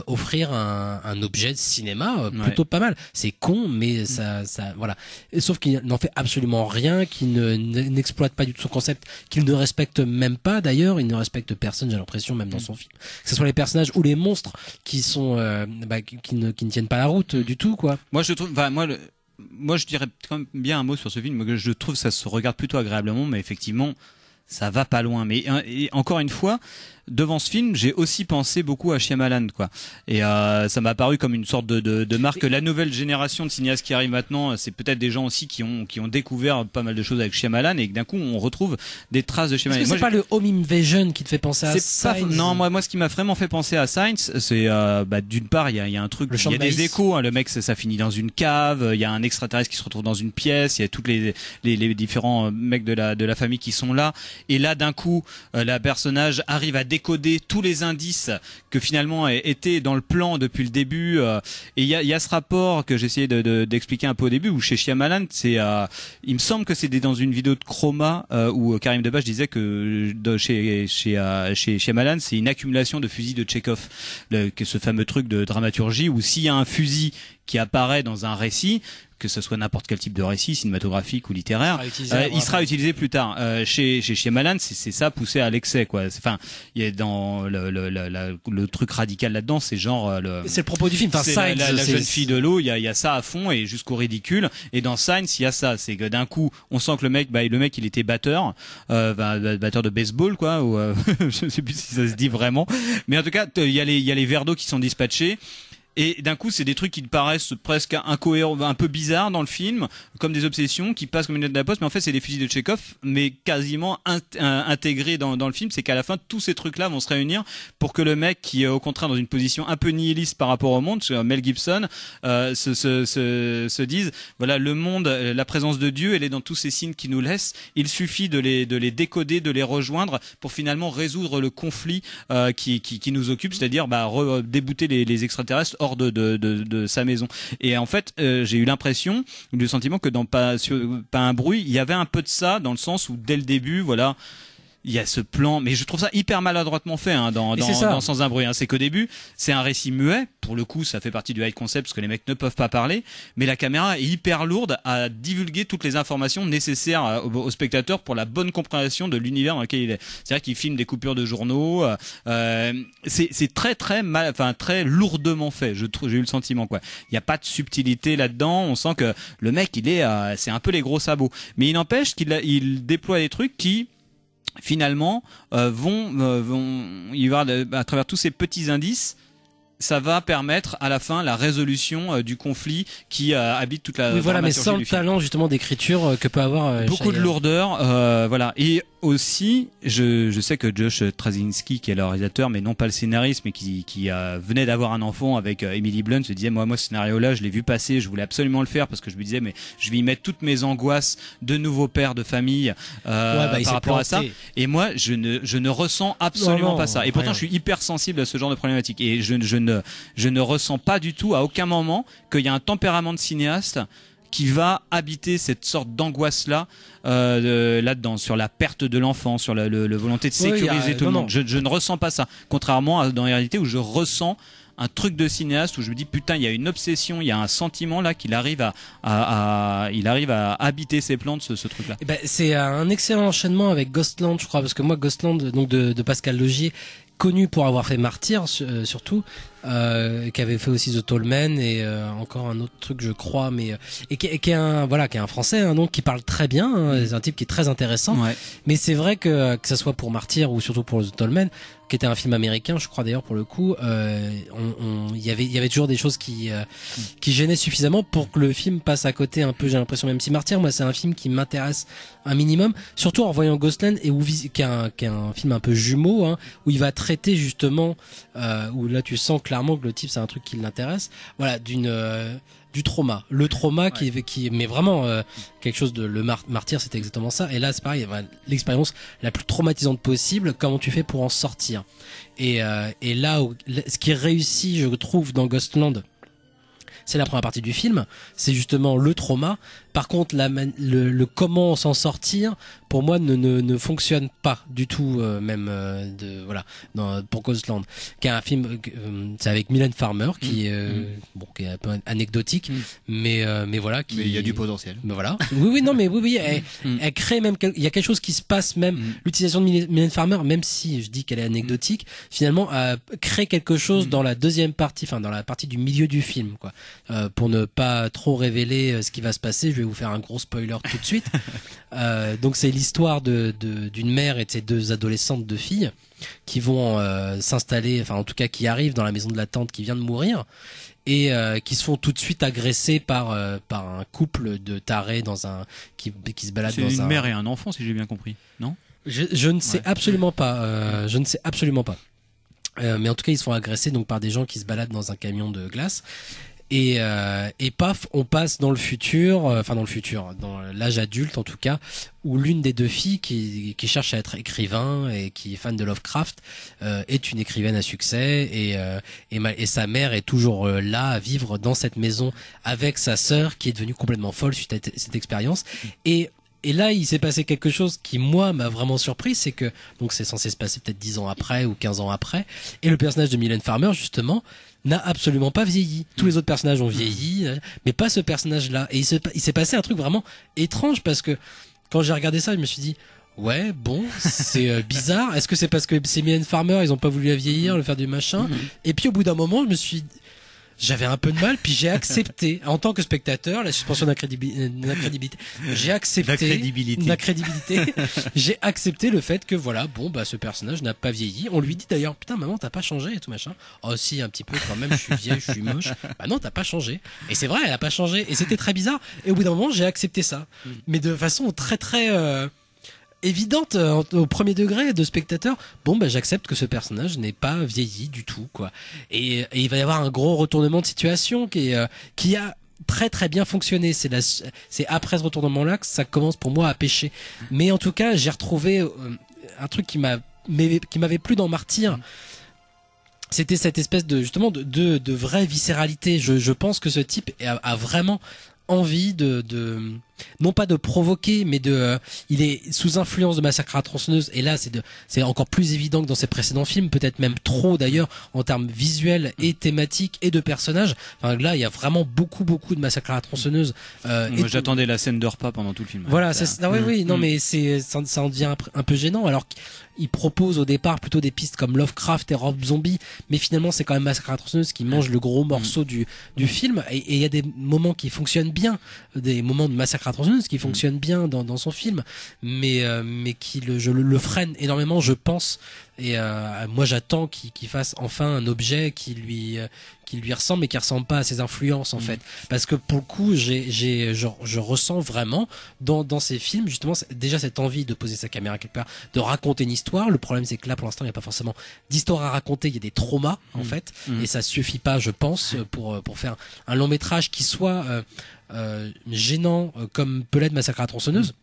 offrir un objet de cinéma plutôt pas mal. C'est con, mais ça voilà. Sauf qu'il n'en fait absolument rien, qu'il n'exploite pas du tout son concept, qu'il ne respecte même pas d'ailleurs, il ne respecte personne, j'ai l'impression, même dans son film, que ce soit les personnages ou les monstres qui sont qui ne tiennent pas la route du tout, quoi. Moi je trouve, moi je dirais quand même bien un mot sur ce film, que je trouve ça se regarde plutôt agréablement, mais effectivement ça va pas loin. Mais et encore une fois, devant ce film, j'ai aussi pensé beaucoup à Shyamalan, quoi. Et ça m'a paru comme une sorte de marque. La nouvelle génération de cinéastes qui arrive maintenant, c'est peut-être des gens aussi qui ont découvert pas mal de choses avec Shyamalan, et que d'un coup on retrouve des traces de Shyamalan. Est-ce que c'est pas le Home Invasion qui te fait penser à Signs? Non, moi ce qui m'a vraiment fait penser à Signs, c'est d'une part il y a un truc, il y a des échos, hein, le mec ça finit dans une cave, il y a un extraterrestre qui se retrouve dans une pièce, il y a toutes les différents mecs de la famille qui sont là, et là d'un coup la personnage arrive à décoder tous les indices que finalement étaient dans le plan depuis le début, et il y a ce rapport que j'essayais d'expliquer un peu au début, où chez Shyamalan c'est il me semble que c'était dans une vidéo de Chroma où Karim Debache disait que chez Shyamalan c'est une accumulation de fusils de Tchekhov, ce fameux truc de dramaturgie où s'il y a un fusil qui apparaît dans un récit, que ce soit n'importe quel type de récit, cinématographique ou littéraire, il sera utilisé plus tard. Chez Shyamalan, c'est ça poussé à l'excès, quoi. Enfin, il y a dans le truc radical là-dedans, c'est genre c'est le propos du film. Enfin, c'est la jeune fille de l'eau, il y a ça à fond et jusqu'au ridicule. Et dans Signs, il y a ça, c'est que d'un coup, on sent que le mec, il était batteur, batteur de baseball, quoi. Ou je sais plus si ça se dit vraiment, mais en tout cas, il y a les verres d'eau qui sont dispatchés. Et d'un coup, c'est des trucs qui paraissent presque incohérents, un peu bizarres dans le film, comme des obsessions qui passent comme une lettre de la poste, mais en fait, c'est des fusils de Tchekhov, mais quasiment intégrés dans le film. C'est qu'à la fin, tous ces trucs-là vont se réunir pour que le mec, qui est au contraire dans une position un peu nihiliste par rapport au monde, Mel Gibson, se dise, voilà, le monde, la présence de Dieu, elle est dans tous ces signes qui nous laissent. Il suffit de les décoder, de les rejoindre pour finalement résoudre le conflit qui nous occupe, c'est-à-dire débouter les extraterrestres hors de sa maison. Et en fait, j'ai eu l'impression, le sentiment que dans pas un bruit, il y avait un peu de ça, dans le sens où dès le début, voilà, il y a ce plan, mais je trouve ça hyper maladroitement fait, hein, dans Sans un bruit, hein. C'est qu'au début, c'est un récit muet. Pour le coup, ça fait partie du high concept parce que les mecs ne peuvent pas parler, mais la caméra est hyper lourde à divulguer toutes les informations nécessaires au spectateur pour la bonne compréhension de l'univers dans lequel il est. C'est-à-dire qu'il filme des coupures de journaux. C'est très lourdement fait. J'ai eu le sentiment, quoi. Il n'y a pas de subtilité là-dedans. On sent que le mec, c'est un peu les gros sabots. Mais il n'empêche qu'il déploie des trucs qui finalement il va à travers tous ces petits indices, ça va permettre à la fin la résolution du conflit qui habite toute la voilà, mais sans le film. talent justement d'écriture que peut avoir beaucoup de lourdeur, voilà. Et aussi, je sais que Josh Straczynski, qui est le réalisateur, mais non pas le scénariste, mais qui venait d'avoir un enfant avec Emily Blunt, se disait moi ce scénario-là, je l'ai vu passer, je voulais absolument le faire parce que je me disais mais je vais y mettre toutes mes angoisses de nouveau père de famille par rapport à ça. Et moi, je ne ressens absolument pas ça. Et pourtant, je suis hyper sensible à ce genre de problématique. Et je ne ressens pas du tout à aucun moment qu'il y a un tempérament de cinéaste qui va habiter cette sorte d'angoisse-là là-dedans, sur la perte de l'enfant, sur la volonté de sécuriser tout le monde. Je ne ressens pas ça, contrairement à dans la réalité où je ressens un truc de cinéaste où je me dis putain, il y a une obsession, il y a un sentiment là qu'il arrive à habiter ses plans de ce truc-là. C'est un excellent enchaînement avec Ghostland, je crois, parce que moi Ghostland, donc de Pascal Logier, connu pour avoir fait Martyr surtout, qui avait fait aussi The Tall Man et encore un autre truc je crois, mais et qui est un Français, hein, donc qui parle très bien, hein, c'est un type qui est très intéressant. Ouais. Mais c'est vrai que ça soit pour Martyr ou surtout pour The Tall Man, qui était un film américain, je crois d'ailleurs pour le coup, il y avait toujours des choses qui gênaient suffisamment pour que le film passe à côté un peu. J'ai l'impression, même si Martyr, moi c'est un film qui m'intéresse un minimum, surtout en voyant Ghostland et qui est un film un peu jumeau, hein, où il va traiter justement, où là tu sens clairement que le type c'est un truc qui l'intéresse, voilà, du trauma, le trauma qui mais vraiment quelque chose de Martyr, c'était exactement ça. Et là c'est pareil, l'expérience la plus traumatisante possible, comment tu fais pour en sortir. Et là ce qui est réussi, je trouve, dans Ghostland, c'est la première partie du film, c'est justement le trauma. Par contre, le comment s'en sortir, pour moi, ne fonctionne pas du tout, pour Ghostland, qui est un film, c'est avec Mylène Farmer, qui est un peu anecdotique, mais voilà, mais il y a du potentiel. Mais voilà. Oui, elle crée même, il y a quelque chose qui se passe même, l'utilisation de Mylène Farmer, même si je dis qu'elle est anecdotique, finalement, crée quelque chose dans la deuxième partie, enfin, dans la partie du milieu du film, quoi. Pour ne pas trop révéler ce qui va se passer, je vais vous faire un gros spoiler tout de suite. Donc c'est l'histoire d'une mère et de ses deux adolescentes, deux filles, qui vont s'installer, enfin en tout cas qui arrivent dans la maison de la tante qui vient de mourir, et qui se font tout de suite agresser par un couple de tarés qui se balade dans un... C'est une mère et un enfant, si j'ai bien compris, non ? Je ne sais absolument pas. Je ne sais absolument pas. Mais en tout cas, ils se font agresser donc par des gens qui se baladent dans un camion de glace. Et paf, on passe dans le futur, dans l'âge adulte en tout cas, où l'une des deux filles qui cherche à être écrivain et qui est fan de Lovecraft est une écrivaine à succès, et sa mère est toujours là à vivre dans cette maison avec sa sœur qui est devenue complètement folle suite à cette expérience. Et là, il s'est passé quelque chose qui, moi, m'a vraiment surpris, c'est que, donc c'est censé se passer peut-être 10 ans après ou 15 ans après, et le personnage de Mylène Farmer, justement, n'a absolument pas vieilli. Tous les autres personnages ont vieilli, mais pas ce personnage-là. Et il s'est passé un truc vraiment étrange, parce que quand j'ai regardé ça, je me suis dit, ouais, bon, c'est bizarre. Est-ce que c'est parce que c'est Mylène Farmer, ils ont pas voulu la vieillir, le faire du machin? Et puis au bout d'un moment, j'avais un peu de mal, puis j'ai accepté, en tant que spectateur, la suspension d'incrédibilité. J'ai accepté la crédibilité. J'ai accepté le fait que voilà, bon, bah, ce personnage n'a pas vieilli. On lui dit d'ailleurs, putain, maman, t'as pas changé et tout machin. Oh, si, un petit peu quand même, je suis vieille, je suis moche. Bah non, t'as pas changé. Et c'est vrai, elle a pas changé. Et c'était très bizarre. Et au bout d'un moment, j'ai accepté ça. Mais de façon très, très, évidente, au premier degré de spectateur. Bon, bah, j'accepte que ce personnage n'est pas vieilli du tout, quoi. Et il va y avoir un gros retournement de situation qui a très très bien fonctionné. C'est après ce retournement-là que ça commence pour moi à pêcher. Mais en tout cas, j'ai retrouvé un truc qui m'avait plu dans Martyr. C'était cette espèce de vraie viscéralité. Je pense que ce type a vraiment envie non pas de provoquer, mais il est sous influence de Massacre à la tronçonneuse, et là c'est encore plus évident que dans ses précédents films, peut-être même trop d'ailleurs, en termes visuels et thématiques et de personnages. Enfin, là il y a vraiment beaucoup de Massacre à la tronçonneuse. Moi j'attendais la scène de repas pendant tout le film. Voilà, non mais ça en devient un peu gênant, alors qu'il propose au départ plutôt des pistes comme Lovecraft et Rob Zombie, mais finalement c'est quand même Massacre à la tronçonneuse qui mange le gros morceau du film, et il y a des moments qui fonctionnent bien, des moments de Massacre à la tronçonneuse qui fonctionnent bien dans son film, mais qui le freine énormément, je pense. Et moi j'attends qu'il fasse enfin un objet qui lui ressemble, mais qui ressemble pas à ses influences en fait, parce que pour le coup je ressens vraiment dans ces films justement déjà cette envie de poser sa caméra quelque part, de raconter une histoire. Le problème c'est que là pour l'instant il n'y a pas forcément d'histoire à raconter, il y a des traumas en fait, et ça suffit pas, je pense, pour faire un long métrage qui soit gênant comme peut l'être Massacre à la tronçonneuse.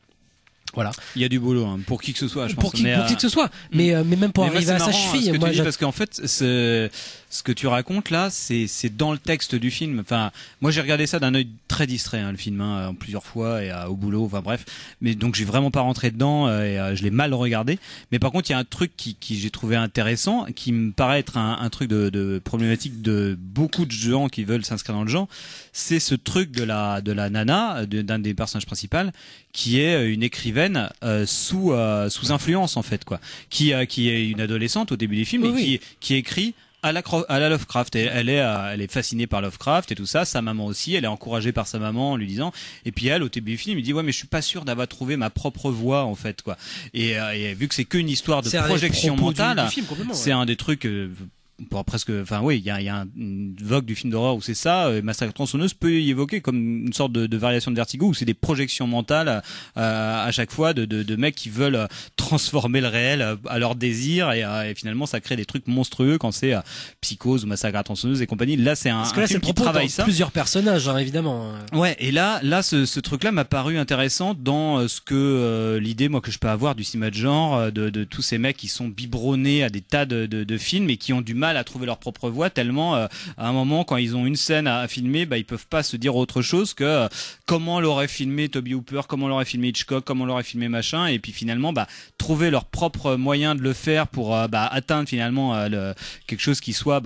Voilà. Il y a du boulot pour qui que ce soit, je pense. Pour qui que ce soit, mais même pour arriver à sa cheville. Moi, parce qu'en fait, ce que tu racontes là, c'est dans le texte du film. Enfin, moi j'ai regardé ça d'un œil très distrait, le film, plusieurs fois et au boulot. Enfin bref, mais donc j'ai vraiment pas rentré dedans et je l'ai mal regardé. Mais par contre, il y a un truc qui j'ai trouvé intéressant, qui me paraît être un truc de problématique de beaucoup de gens qui veulent s'inscrire dans le genre. C'est ce truc de la nana, d'un des personnages principaux, qui est une écrivaine sous influence en fait quoi, qui est une adolescente au début du film et qui écrit à la Lovecraft. Et elle est fascinée par Lovecraft et tout ça. Sa maman aussi. Elle est encouragée par sa maman en lui disant. Et puis elle, au début du film, il dit ouais, mais je suis pas sûr d'avoir trouvé ma propre voix en fait quoi. Et vu que c'est qu'une histoire de projection mentale, c'est un des trucs. On pourra presque, enfin oui, il y a une vogue du film d'horreur où c'est ça. Massacre à la tronçonneuse peut y évoquer comme une sorte de variation de Vertigo où c'est des projections mentales à chaque fois de mecs qui veulent transformer le réel à leur désir et finalement ça crée des trucs monstrueux quand c'est Psychose ou Massacre à la tronçonneuse et compagnie. Là c'est un film qui travaille ça. Plusieurs personnages hein, évidemment. Ouais, et là ce truc-là m'a paru intéressant dans ce que l'idée moi que je peux avoir du cinéma de genre de tous ces mecs qui sont biberonnés à des tas de films et qui ont du mal à trouver leur propre voix tellement à un moment quand ils ont une scène à filmer ils peuvent pas se dire autre chose que comment l'aurait filmé Toby Hooper, comment l'aurait filmé Hitchcock, comment l'aurait filmé machin et puis finalement trouver leur propre moyen de le faire pour atteindre finalement quelque chose qui soit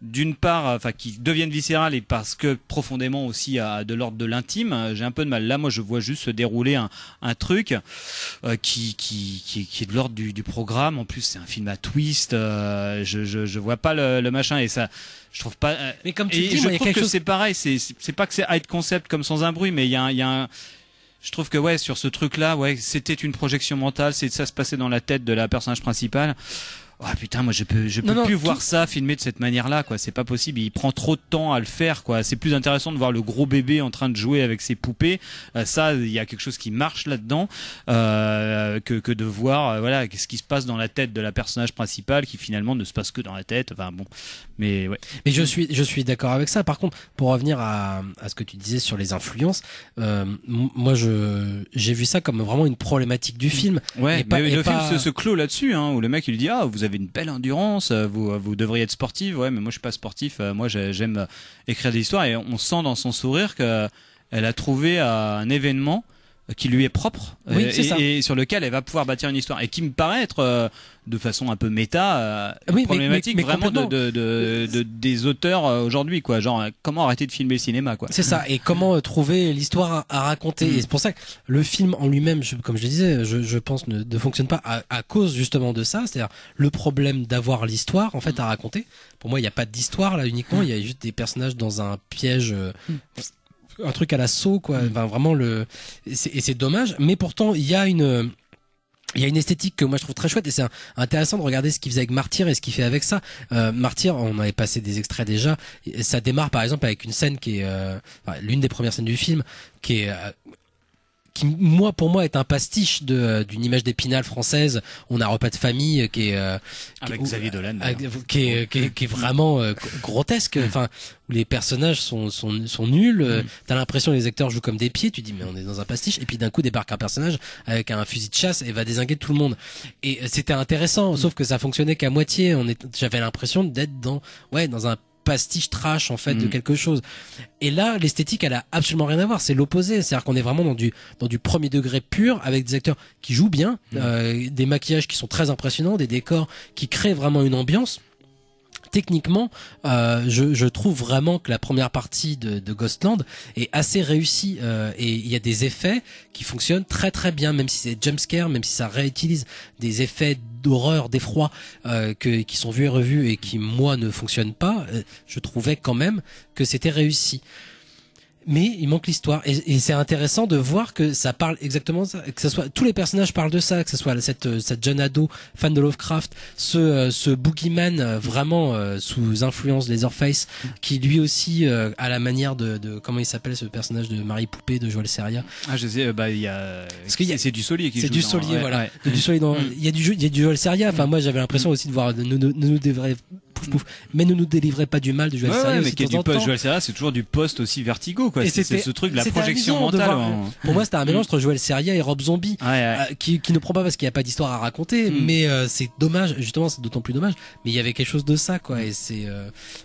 d'une part qui devienne viscéral et parce que profondément aussi de l'ordre de l'intime. J'ai un peu de mal là, moi je vois juste se dérouler un truc qui est de l'ordre du programme. En plus c'est un film à twist, je vois pas le machin et ça je trouve pas mais comme tu et dis, je moi, trouve que c'est pareil, c'est pas que c'est high concept comme Sans un bruit mais il y a un je trouve que ouais sur ce truc là c'était une projection mentale, ça se passait dans la tête de la personnage principale. Ah putain, moi je peux plus voir ça filmé de cette manière-là quoi, c'est pas possible, il prend trop de temps à le faire quoi. C'est plus intéressant de voir le gros bébé en train de jouer avec ses poupées, ça il y a quelque chose qui marche là-dedans que de voir voilà qu'est-ce qui se passe dans la tête de la personnage principale qui finalement ne se passe que dans la tête. Enfin bon, mais ouais. Mais je suis d'accord avec ça. Par contre, pour revenir à ce que tu disais sur les influences, moi j'ai vu ça comme vraiment une problématique du film. Ouais, mais le film se clôt là-dessus hein, où le mec il lui dit vous avez une belle endurance, vous devriez être sportif. Ouais, mais moi je suis pas sportif. Moi j'aime écrire des histoires et on sent dans son sourire qu'elle a trouvé un événement qui lui est propre et sur lequel elle va pouvoir bâtir une histoire et qui me paraît être de façon un peu méta problématique mais vraiment des auteurs aujourd'hui quoi, genre comment arrêter de filmer le cinéma quoi. C'est ça, et comment trouver l'histoire à raconter et c'est pour ça que le film en lui-même comme je le disais je pense ne fonctionne pas à cause justement de ça, c'est-à-dire le problème d'avoir l'histoire en fait à raconter. Pour moi il n'y a pas d'histoire là uniquement, il y a juste des personnages dans un piège un truc à la Saw quoi, enfin vraiment et c'est dommage, mais pourtant il y a une esthétique que moi je trouve très chouette et c'est intéressant de regarder ce qu'il faisait avec Martyr et ce qu'il fait avec ça. Martyr, on avait passé des extraits déjà, ça démarre par exemple avec une scène qui est l'une des premières scènes du film qui pour moi est un pastiche d'une image d'Épinal française. On a Repas de famille qui est avec Xavier Dolan qui est vraiment grotesque, enfin où les personnages sont nuls, t'as l'impression que les acteurs jouent comme des pieds, tu dis mais on est dans un pastiche et puis d'un coup débarque un personnage avec un fusil de chasse et va dézinguer tout le monde. Et c'était intéressant sauf que ça fonctionnait qu'à moitié, j'avais l'impression d'être dans un pastiche trash en fait de quelque chose. Et là l'esthétique elle a absolument rien à voir, c'est l'opposé, c'est-à-dire qu'on est vraiment dans du premier degré pur avec des acteurs qui jouent bien, des maquillages qui sont très impressionnants, des décors qui créent vraiment une ambiance. Techniquement, je trouve vraiment que la première partie de Ghostland est assez réussie et il y a des effets qui fonctionnent très très bien, même si c'est jumpscare, même si ça réutilise des effets d'horreur, d'effroi qui sont vus et revus et qui moi ne fonctionnent pas. Je trouvais quand même que c'était réussi. Mais il manque l'histoire et c'est intéressant de voir que ça parle exactement ça, que ça soit tous les personnages parlent de ça, que ce soit cette jeune ado fan de Lovecraft, ce boogeyman vraiment sous influence Leatherface qui lui aussi à la manière de comment il s'appelle ce personnage de Marie Poupée de Joël Seria. Ah je sais, il y a c'est du Solier qui joue. C'est du Solier voilà. Ouais. Du Solier dans il y a du Joël Seria. Enfin moi j'avais l'impression aussi de voir nous devrait mais ne nous délivrez pas du mal de Joël Seria. Mais qui est du post Joël Seria, c'est toujours du post aussi Vertigo quoi. C'est ce truc de la projection mentale. Pour moi c'était un mélange entre Joël Seria et Rob Zombie qui ne prend pas parce qu'il n'y a pas d'histoire à raconter mais c'est dommage, justement c'est d'autant plus dommage, mais il y avait quelque chose de ça quoi et c'est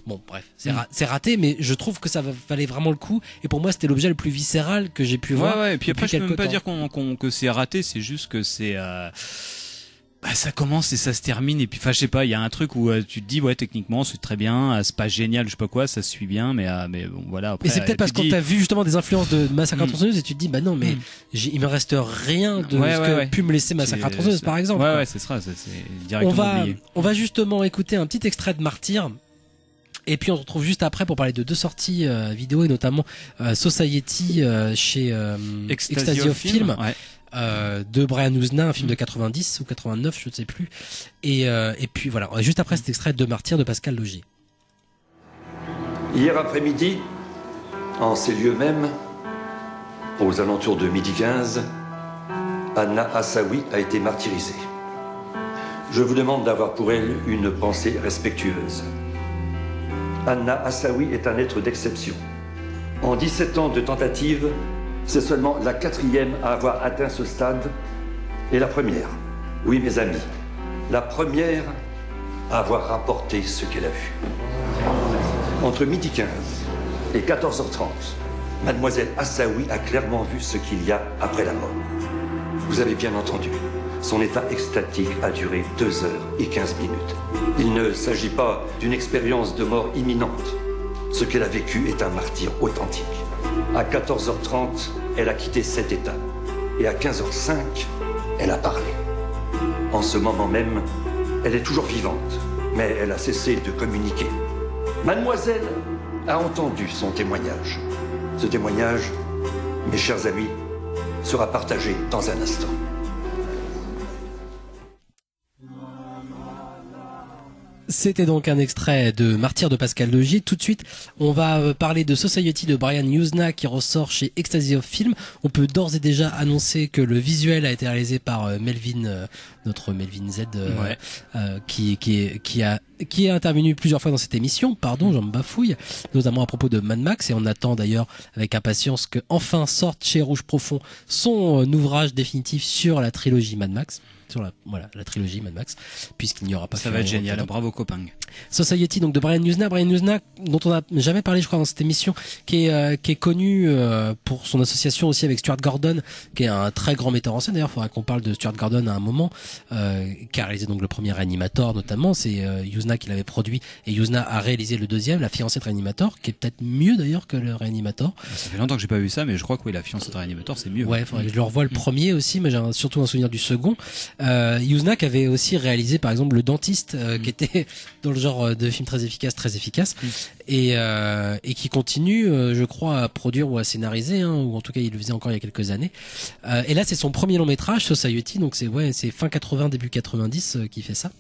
bon bref c'est raté mais je trouve que ça valait vraiment le coup et pour moi c'était l'objet le plus viscéral que j'ai pu voir. Et puis après je peux même pas dire que c'est raté, c'est juste que c'est Ça commence et ça se termine et puis enfin je sais pas, il y a un truc où tu te dis ouais techniquement c'est très bien, c'est pas génial, je sais pas quoi, ça se suit bien mais bon voilà après. Et c'est peut-être parce qu'on t'a vu justement des influences de Massacre à tronçonneuse et tu te dis bah non mais il me reste rien de ce que pu me laisser Massacre à tronçonneuse par exemple. Ouais c'est ça, c'est directement oublié. On va justement écouter un petit extrait de Martyr. Et puis on se retrouve juste après pour parler de 2 sorties vidéo et notamment Society chez Ecstasy of Film. Ouais. De Brian Usna, un film de 90 ou 89, je ne sais plus. Et puis voilà, juste après cet extrait de Martyr de Pascal Logier. Hier après-midi, en ces lieux mêmes, aux alentours de 12h15, Anna Assaoui a été martyrisée. Je vous demande d'avoir pour elle une pensée respectueuse. Anna Assaoui est un être d'exception. En 17 ans de tentative, c'est seulement la 4e à avoir atteint ce stade et la première. Oui, mes amis, la première à avoir rapporté ce qu'elle a vu. Entre 12h15 et 14h30, mademoiselle Assaoui a clairement vu ce qu'il y a après la mort. Vous avez bien entendu, son état extatique a duré 2h15. Il ne s'agit pas d'une expérience de mort imminente. Ce qu'elle a vécu est un martyre authentique. À 14h30, elle a quitté cet état. Et à 15h05, elle a parlé. En ce moment même, elle est toujours vivante, mais elle a cessé de communiquer. Mademoiselle a entendu son témoignage. Ce témoignage, mes chers amis, sera partagé dans un instant. C'était donc un extrait de Martyr de Pascal Logier. Tout de suite, on va parler de Society de Brian Usna qui ressort chez Ecstasy of Film. On peut d'ores et déjà annoncer que le visuel a été réalisé par Melvin, notre Melvin Z, qui est intervenu plusieurs fois dans cette émission. Pardon, j'en me bafouille, notamment à propos de Mad Max. Et on attend d'ailleurs avec impatience que enfin sorte chez Rouge Profond son ouvrage définitif sur la trilogie Mad Max. Sur la trilogie Mad Max, puisqu'il n'y aura pas. Ça va être génial, bravo copain. Society donc de Brian Usna, dont on n'a jamais parlé je crois dans cette émission, qui est connu pour son association aussi avec Stuart Gordon, qui est un très grand metteur en scène. D'ailleurs, il faudra qu'on parle de Stuart Gordon à un moment, qui a réalisé donc le premier Reanimator notamment. C'est Usna qui l'avait produit et Usna a réalisé le deuxième, La fiancée de Reanimator, qui est peut-être mieux d'ailleurs que le Reanimator. Ça fait longtemps que j'ai pas vu ça, mais je crois que oui, La fiancée de Reanimator c'est mieux. Ouais, faudrait que je le revoie le premier aussi, mais j'ai surtout un souvenir du second. Usna qui avait aussi réalisé par exemple Le Dentiste, qui était dans le genre de film très efficace, et qui continue, je crois, à produire ou à scénariser, ou en tout cas il le faisait encore il y a quelques années. Et là c'est son premier long métrage, Society, donc c'est fin 80 début 90 qui fait ça.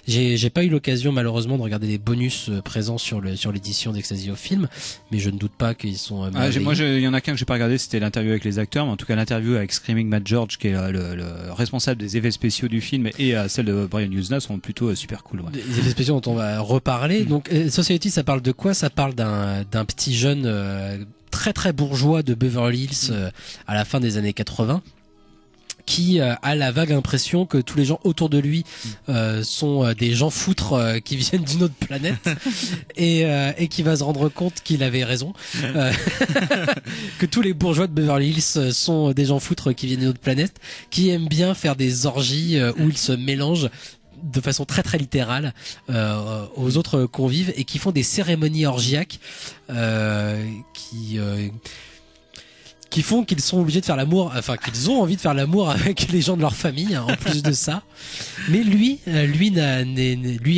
J'ai pas eu l'occasion malheureusement de regarder les bonus présents sur l'édition d'Ecstasy of Film, mais je ne doute pas qu'ils sont. Moi il y en a qu'un que j'ai pas regardé, c'était l'interview avec les acteurs, mais en tout cas l'interview avec Screaming Mad George, qui est le responsable des effets spéciaux du film, et celle de Brian Usna sont plutôt super cool. Ouais. Des effets spéciaux dont on va reparler. Donc Society, ça parle de quoi? Ça parle d'un petit jeune très très bourgeois de Beverly Hills à la fin des années 80. Qui a la vague impression que tous les gens autour de lui sont des gens foutres qui viennent d'une autre planète et qui va se rendre compte qu'il avait raison, que tous les bourgeois de Beverly Hills sont des gens foutres qui viennent d'une autre planète, qui aiment bien faire des orgies où ils se mélangent de façon très très littérale aux autres convives et qui font des cérémonies orgiaques qui font qu'ils sont obligés de faire l'amour, enfin qu'ils ont envie de faire l'amour avec les gens de leur famille, en plus de ça. Mais lui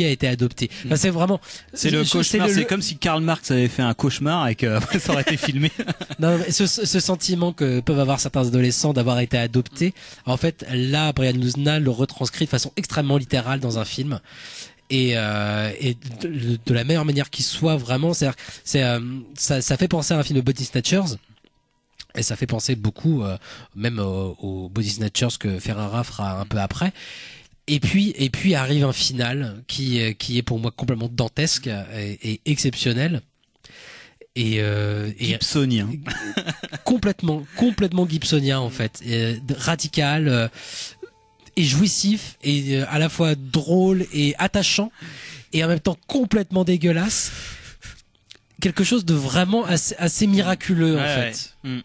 a été adopté. Enfin, c'est vraiment. C'est le cauchemar. C'est comme si Karl Marx avait fait un cauchemar et que après ça aurait été filmé. Non, mais ce sentiment que peuvent avoir certains adolescents d'avoir été adoptés, en fait, là, Brian Usna le retranscrit de façon extrêmement littérale dans un film. Et de la meilleure manière qu'il soit vraiment, ça fait penser à un film de Body Snatchers. Et ça fait penser beaucoup, même aux Body Snatchers que Ferrara fera un peu après. Et puis arrive un final qui est pour moi complètement dantesque et exceptionnel. Et Gibsonien. complètement Gibsonien en fait, radical et jouissif et à la fois drôle et attachant et en même temps complètement dégueulasse. Quelque chose de vraiment assez miraculeux en fait. Ouais.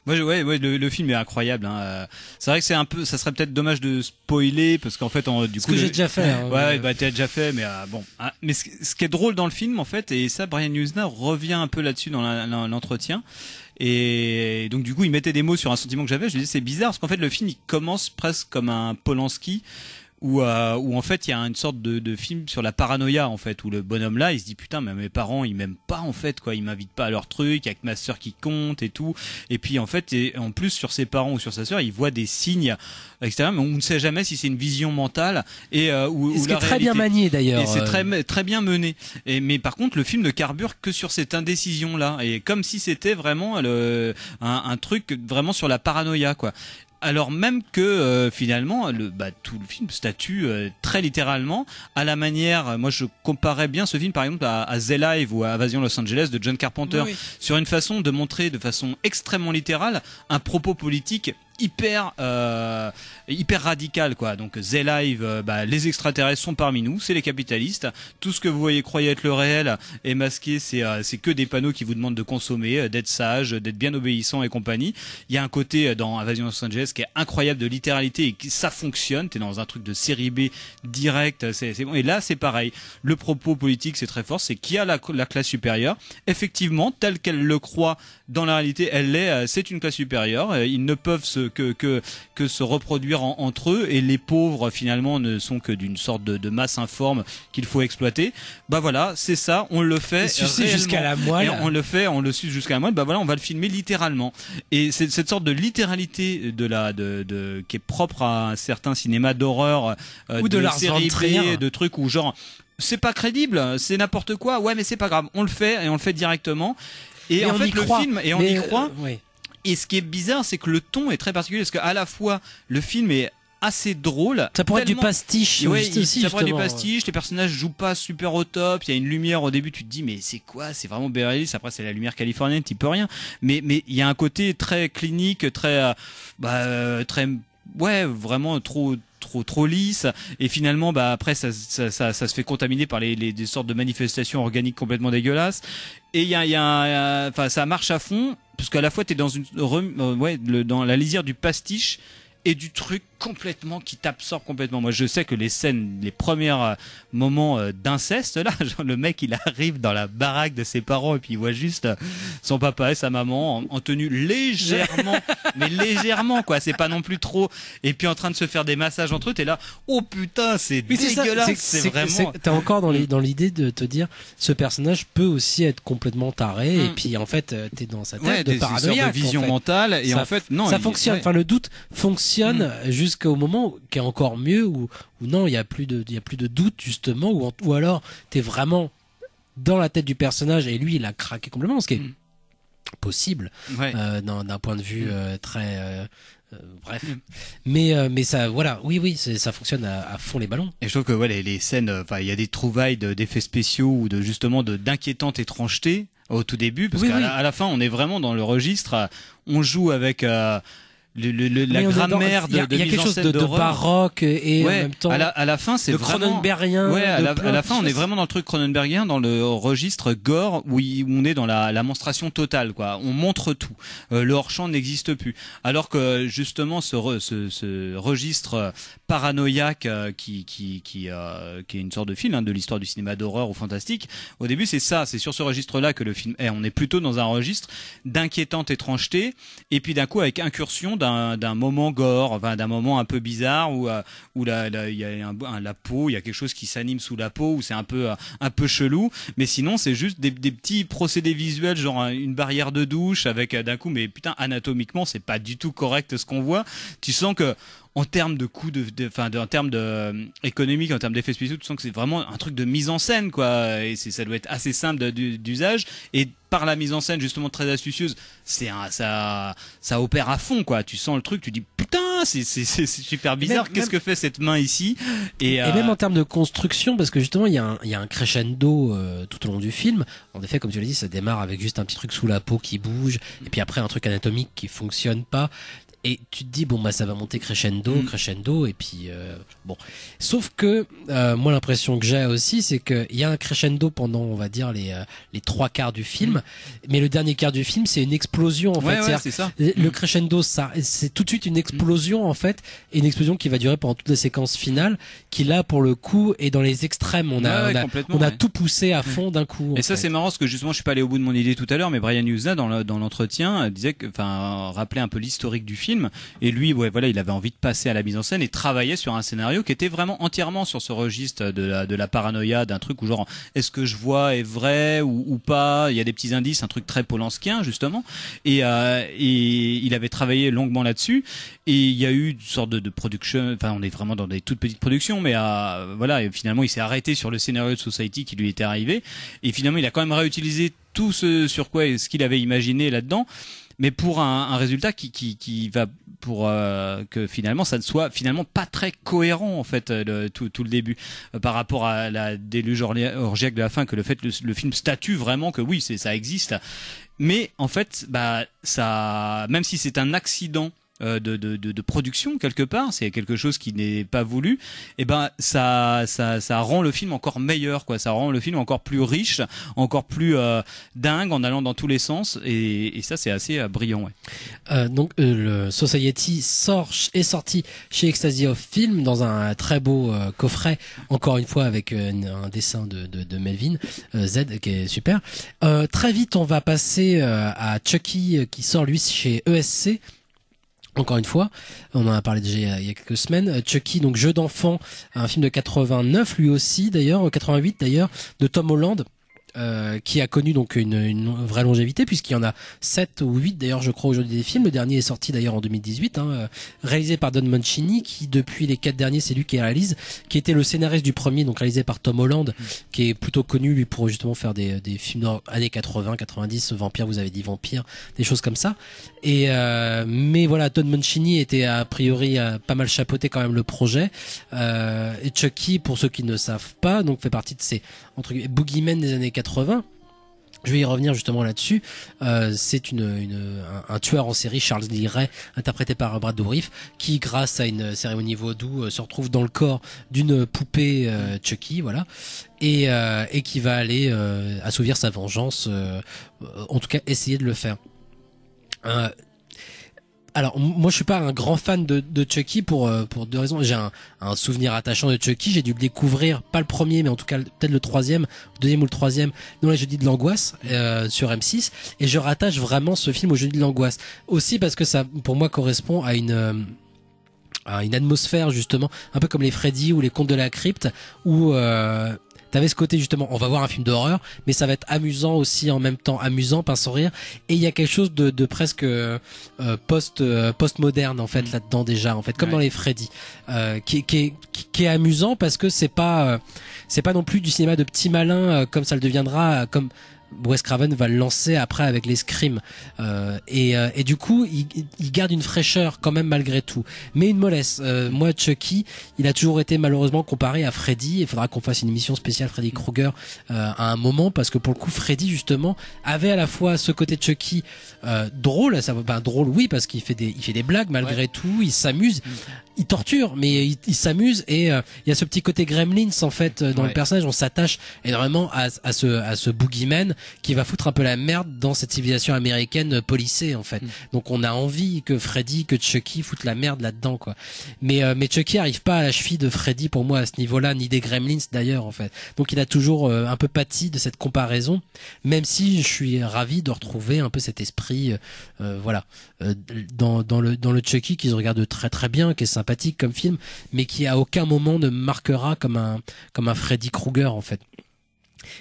Le film est incroyable. Hein. C'est vrai que ça serait peut-être dommage de spoiler parce qu'en fait, du Ce coup, que j'ai déjà fait. Hein, t'as déjà fait, mais bon. Hein. Mais ce qui est drôle dans le film, en fait, et ça, Brian Usna revient un peu là-dessus dans l'entretien. Et donc du coup, il mettait des mots sur un sentiment que j'avais. Je me disais c'est bizarre parce qu'en fait, le film il commence presque comme un Polanski. Où en fait il y a une sorte de film sur la paranoïa en fait, où le bonhomme là il se dit putain mais mes parents ils m'aiment pas en fait quoi, ils m'invitent pas à leur truc, avec ma sœur qui compte et tout, et puis en fait en plus sur ses parents ou sur sa sœur il voit des signes extérieurs mais on ne sait jamais si c'est une vision mentale et ce qui est très bien manié d'ailleurs, et c'est très bien mené, mais par contre le film ne carbure que sur cette indécision là, et comme si c'était vraiment un truc vraiment sur la paranoïa quoi. Alors même que finalement tout le film statue très littéralement à la manière, moi je comparais bien ce film par exemple à The Live ou à Invasion Los Angeles de John Carpenter, sur une façon de montrer de façon extrêmement littérale un propos politique hyper radical quoi. Donc The Live, les extraterrestres sont parmi nous, c'est les capitalistes, tout ce que vous croyez être le réel est masqué, c'est que des panneaux qui vous demandent de consommer, d'être sage, d'être bien obéissant et compagnie. Il y a un côté dans Invasion Los Angeles qui est incroyable de littéralité et ça fonctionne, t'es dans un truc de série B direct, c'est bon. Et là c'est pareil, le propos politique c'est très fort, c'est qu'il y a la classe supérieure, effectivement telle qu'elle le croit dans la réalité, elle l'est, c'est une classe supérieure, ils ne peuvent que se reproduire entre eux, et les pauvres finalement ne sont que d'une sorte de masse informe qu'il faut exploiter. Voilà, c'est ça, on le fait sucer jusqu'à la moelle, on le suce jusqu'à la moelle. On va le filmer littéralement, et c'est cette sorte de littéralité qui est propre à un certain cinéma d'horreur ou de Lars von Trier, de trucs où genre c'est pas crédible, c'est n'importe quoi, mais c'est pas grave, on le fait et on le fait directement. Et en fait, le film, et on y croit. Et ce qui est bizarre, c'est que le ton est très particulier, parce qu'à la fois, le film est assez drôle. Ça pourrait être du pastiche. Ça pourrait être du pastiche, les personnages jouent pas super au top, il y a une lumière au début, tu te dis, mais c'est quoi? C'est vraiment Beverly Hills, après c'est la lumière californienne, t'y peux rien. Mais il y a un côté très clinique, très, vraiment trop lisse, et finalement après ça se fait contaminer par des sortes de manifestations organiques complètement dégueulasses, et ça marche à fond parce qu'à la fois t'es dans dans la lisière du pastiche et du truc complètement qui t'absorbe complètement. Moi je sais que les premiers moments d'inceste là, genre le mec il arrive dans la baraque de ses parents et puis il voit juste son papa et sa maman en tenue légèrement mais légèrement quoi, c'est pas non plus trop, et puis en train de se faire des massages entre eux, t'es là, oh putain c'est dégueulasse, c'est vraiment t'es encore dans l'idée de te dire ce personnage peut aussi être complètement taré, et puis en fait t'es dans sa tête de paranoïa, de vision mentale, et ça, en fait non, ça fonctionne, enfin le doute fonctionne jusqu'au moment qui est encore mieux où non, il y a plus de doute justement, ou alors t'es vraiment dans la tête du personnage et lui il a craqué complètement, ce qui est possible d'un point de vue très bref, mais ça ça fonctionne à fond les ballons. Et je trouve que les scènes, il y a des trouvailles d'effets spéciaux ou d'inquiétante étrangeté au tout début, parce qu'à la fin on est vraiment dans le registre, on joue avec la grammaire de mise en scène d'horreur. Il y a quelque chose de baroque et en même temps à la fin c'est vraiment Cronenbergien. À la fin on est vraiment dans le truc Cronenbergien, dans le registre gore où on est dans la monstration totale quoi. On montre tout. Le hors-champ n'existe plus. Alors que justement ce registre paranoïaque qui est une sorte de fil de l'histoire du cinéma d'horreur ou fantastique. Au début c'est sur ce registre-là que le film est. On est plutôt dans un registre d'inquiétante étrangeté, et puis d'un coup avec incursion d'un moment gore, d'un moment un peu bizarre où il y a la peau, il y a quelque chose qui s'anime sous la peau, où c'est un peu chelou, mais sinon c'est juste des petits procédés visuels, genre une barrière de douche avec d'un coup, mais putain anatomiquement c'est pas du tout correct ce qu'on voit. Tu sens que en termes de coûts en termes économiques, en termes d'effets spéciaux, tu sens que c'est vraiment un truc de mise en scène quoi, et ça doit être assez simple d'usage, et par la mise en scène justement très astucieuse, ça opère à fond quoi. Tu sens le truc, tu dis putain c'est super bizarre, qu'est-ce que fait cette main ici, et même en termes de construction, parce que justement il y a un crescendo tout au long du film. En effet, comme tu l'as dit, ça démarre avec juste un petit truc sous la peau qui bouge, et puis après un truc anatomique qui fonctionne pas. Et tu te dis bon bah ça va monter crescendo et puis bon. Sauf que moi l'impression que j'ai aussi c'est que il y a un crescendo pendant on va dire les 3/4 du film, mais le dernier quart du film c'est une explosion en fait. Ouais, c'est ça. Le crescendo ça c'est tout de suite une explosion en fait, et une explosion qui va durer pendant toutes les séquences finales, qui là pour le coup est dans les extrêmes. On a tout poussé à fond d'un coup. Et ça c'est marrant parce que justement je suis pas allé au bout de mon idée tout à l'heure, mais Brian Yuzna dans l'entretien disait que rappelait un peu l'historique du film, et lui il avait envie de passer à la mise en scène et travailler sur un scénario qui était vraiment entièrement sur ce registre de la paranoïa, d'un truc où genre est-ce que je vois est vrai ou pas, il y a des petits indices, un truc très polanskien justement, et il avait travaillé longuement là-dessus, et il y a eu une sorte de production, on est vraiment dans des toutes petites productions, mais et finalement il s'est arrêté sur le scénario de Society qui lui était arrivé, et finalement il a quand même réutilisé tout ce sur quoi ce qu'il avait imaginé là-dedans, mais pour un résultat qui va pour que finalement ça ne soit finalement pas très cohérent en fait tout le début par rapport à la déluge orgiaque de la fin, que le fait le film statue vraiment que oui ça existe, mais en fait ça, même si c'est un accident de production quelque part, c'est quelque chose qui n'est pas voulu, et ça rend le film encore meilleur quoi, ça rend le film encore plus riche, encore plus dingue en allant dans tous les sens, et ça c'est assez brillant donc le Society est sorti chez Ecstasy of Film dans un très beau coffret, encore une fois avec un dessin de Melvin Z qui est super. Très vite on va passer à Chucky qui sort lui chez ESC. Encore une fois, on en a parlé déjà il y a quelques semaines. Chucky, donc jeu d'enfant, un film de 89, lui aussi d'ailleurs, 88 d'ailleurs, de Tom Holland. Qui a connu donc une vraie longévité, puisqu'il y en a 7 ou 8 d'ailleurs je crois aujourd'hui des films. Le dernier est sorti d'ailleurs en 2018, réalisé par Don Mancini, qui depuis les 4 derniers c'est lui qui réalise, qui était le scénariste du premier, donc réalisé par Tom Holland, qui est plutôt connu lui pour justement faire des films dans années 80, 90, Vampire, vous avez dit Vampire, des choses comme ça. Et mais voilà, Don Mancini était a priori pas mal chapeauté quand même le projet. Et Chucky, pour ceux qui ne savent pas, donc fait partie de ces entre guillemets boogeymen des années 80. Je vais y revenir justement là-dessus. C'est un tueur en série, Charles Lee Ray, interprété par Brad Dourif, qui grâce à une cérémonie vaudou se retrouve dans le corps d'une poupée Chucky, voilà, et qui va aller assouvir sa vengeance, en tout cas essayer de le faire. Alors moi je suis pas un grand fan de Chucky pour 2 raisons. J'ai un souvenir attachant de Chucky, j'ai dû le découvrir, pas le premier mais en tout cas peut-être le deuxième ou le troisième, dans les Jeudis de l'angoisse sur M6, et je rattache vraiment ce film aux Jeudis de l'angoisse aussi parce que ça pour moi correspond à une atmosphère justement un peu comme les Freddy ou les Contes de la Crypte, où t'avais ce côté justement, on va voir un film d'horreur, mais ça va être amusant aussi en même temps, amusant, pince sans rire, et il y a quelque chose de presque post-moderne en fait là-dedans déjà, en fait, comme dans les Freddy, qui est amusant parce que c'est pas non plus du cinéma de petit malin comme ça le deviendra, comme Wes Craven va le lancer après avec les Scream, et du coup il garde une fraîcheur quand même malgré tout, mais une mollesse. Moi Chucky, il a toujours été malheureusement comparé à Freddy. Il faudra qu'on fasse une émission spéciale Freddy Krueger à un moment, parce que pour le coup Freddy justement avait à la fois ce côté Chucky drôle, ça va drôle oui parce qu'il fait des blagues malgré tout, il s'amuse, il torture mais il s'amuse, et il y a ce petit côté Gremlins en fait dans le personnage. On s'attache énormément à ce boogeyman qui va foutre un peu la merde dans cette civilisation américaine policée en fait. Donc on a envie que Freddy, que Chucky foutent la merde là-dedans quoi. Mais Chucky arrive pas à la cheville de Freddy pour moi à ce niveau-là, ni des Gremlins d'ailleurs en fait. Donc il a toujours un peu pâti de cette comparaison, même si je suis ravi de retrouver un peu cet esprit voilà dans le Chucky qui se regarde très très bien, qui est sympathique comme film, mais qui à aucun moment ne marquera comme un Freddy Krueger en fait.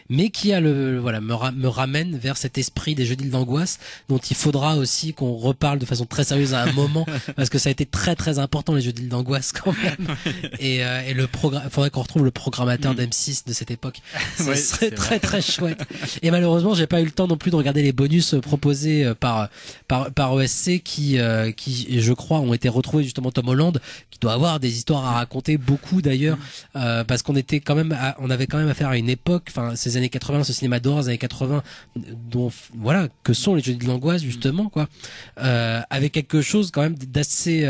Mais qui me ramène vers cet esprit des Jeudis de l'angoisse dont il faudra aussi qu'on reparle de façon très sérieuse à un moment, parce que ça a été très très important les Jeudis de l'angoisse quand même, et le programme, faudrait qu'on retrouve le programmateur d'M6 de cette époque, ça serait très très chouette. Et malheureusement j'ai pas eu le temps non plus de regarder les bonus proposés par ESC qui je crois ont été retrouvés justement. Tom Holland qui doit avoir des histoires à raconter, beaucoup d'ailleurs, parce qu'on était quand même on avait quand même affaire à une époque, enfin ces années 80, ce cinéma d'horreur des années 80, dont voilà que sont les Jeudis de l'angoisse justement quoi, avec quelque chose quand même d'assez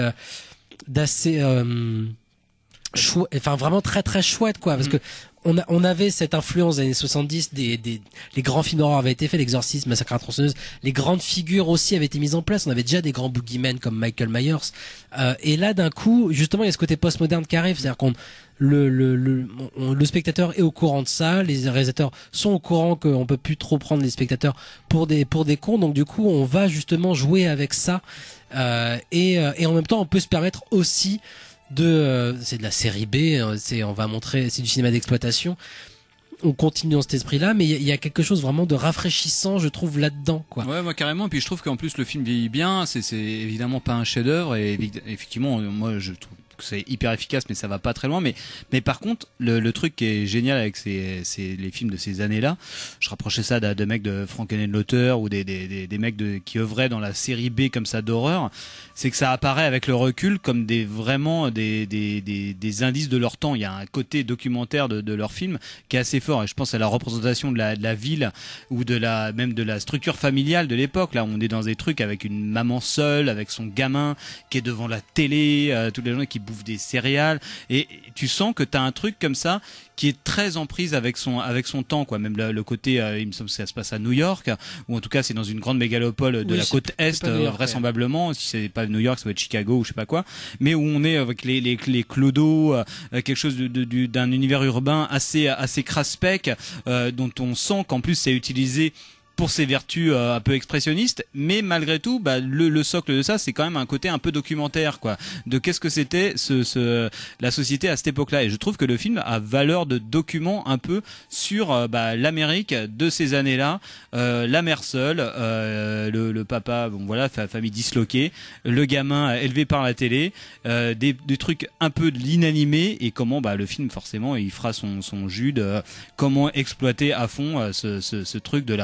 enfin vraiment très très chouette quoi, parce que on avait cette influence des années 70, les grands films d'horreur avaient été faits, l'exorcisme, Massacre à la tronçonneuse, les grandes figures aussi avaient été mises en place, on avait déjà des grands boogeymen comme Michael Myers, et là d'un coup justement il y a ce côté postmoderne qui arrive, c'est-à-dire qu'on le spectateur est au courant de ça, les réalisateurs sont au courant qu'on peut plus trop prendre les spectateurs pour des cons, donc du coup on va justement jouer avec ça, et en même temps on peut se permettre aussi c'est de la série B, on va montrer, c'est du cinéma d'exploitation. On continue dans cet esprit-là, mais il y a quelque chose vraiment de rafraîchissant, je trouve, là-dedans, quoi. Ouais, moi carrément. Et puis je trouve qu'en plus le film vieillit bien. C'est évidemment pas un chef-d'œuvre, et effectivement, moi je trouve que c'est hyper efficace, mais ça va pas très loin. Mais par contre, le truc qui est génial avec les films de ces années-là, je rapprochais ça de mecs de Frankenheimer ou des mecs qui œuvraient dans la série B comme ça d'horreur, c'est que ça apparaît avec le recul comme vraiment des indices de leur temps. Il y a un côté documentaire de leur film qui est assez fort. Et je pense à la représentation de la ville ou même de la structure familiale de l'époque. Là, on est dans des trucs avec une maman seule, avec son gamin qui est devant la télé, tous les gens qui bouffent des céréales, et tu sens que t'as un truc comme ça qui est très en prise avec son temps, quoi. Même le côté, il me semble que ça se passe à New York, ou en tout cas c'est dans une grande mégalopole de la côte est, vraisemblablement. Si c'est pas New York, ça va être Chicago ou je sais pas quoi, mais où on est avec les clodos, quelque chose d'un univers urbain assez craspec, dont on sent qu'en plus c'est utilisé pour ses vertus un peu expressionnistes, mais malgré tout, le socle de ça, c'est quand même un côté un peu documentaire, quoi, de qu'est-ce que c'était la société à cette époque-là. Et je trouve que le film a valeur de document un peu sur l'Amérique de ces années-là, la mère seule, le papa, bon voilà, famille disloquée, le gamin élevé par la télé, des trucs un peu de l'inanimé, et comment le film forcément il fera son jus de comment exploiter à fond ce truc de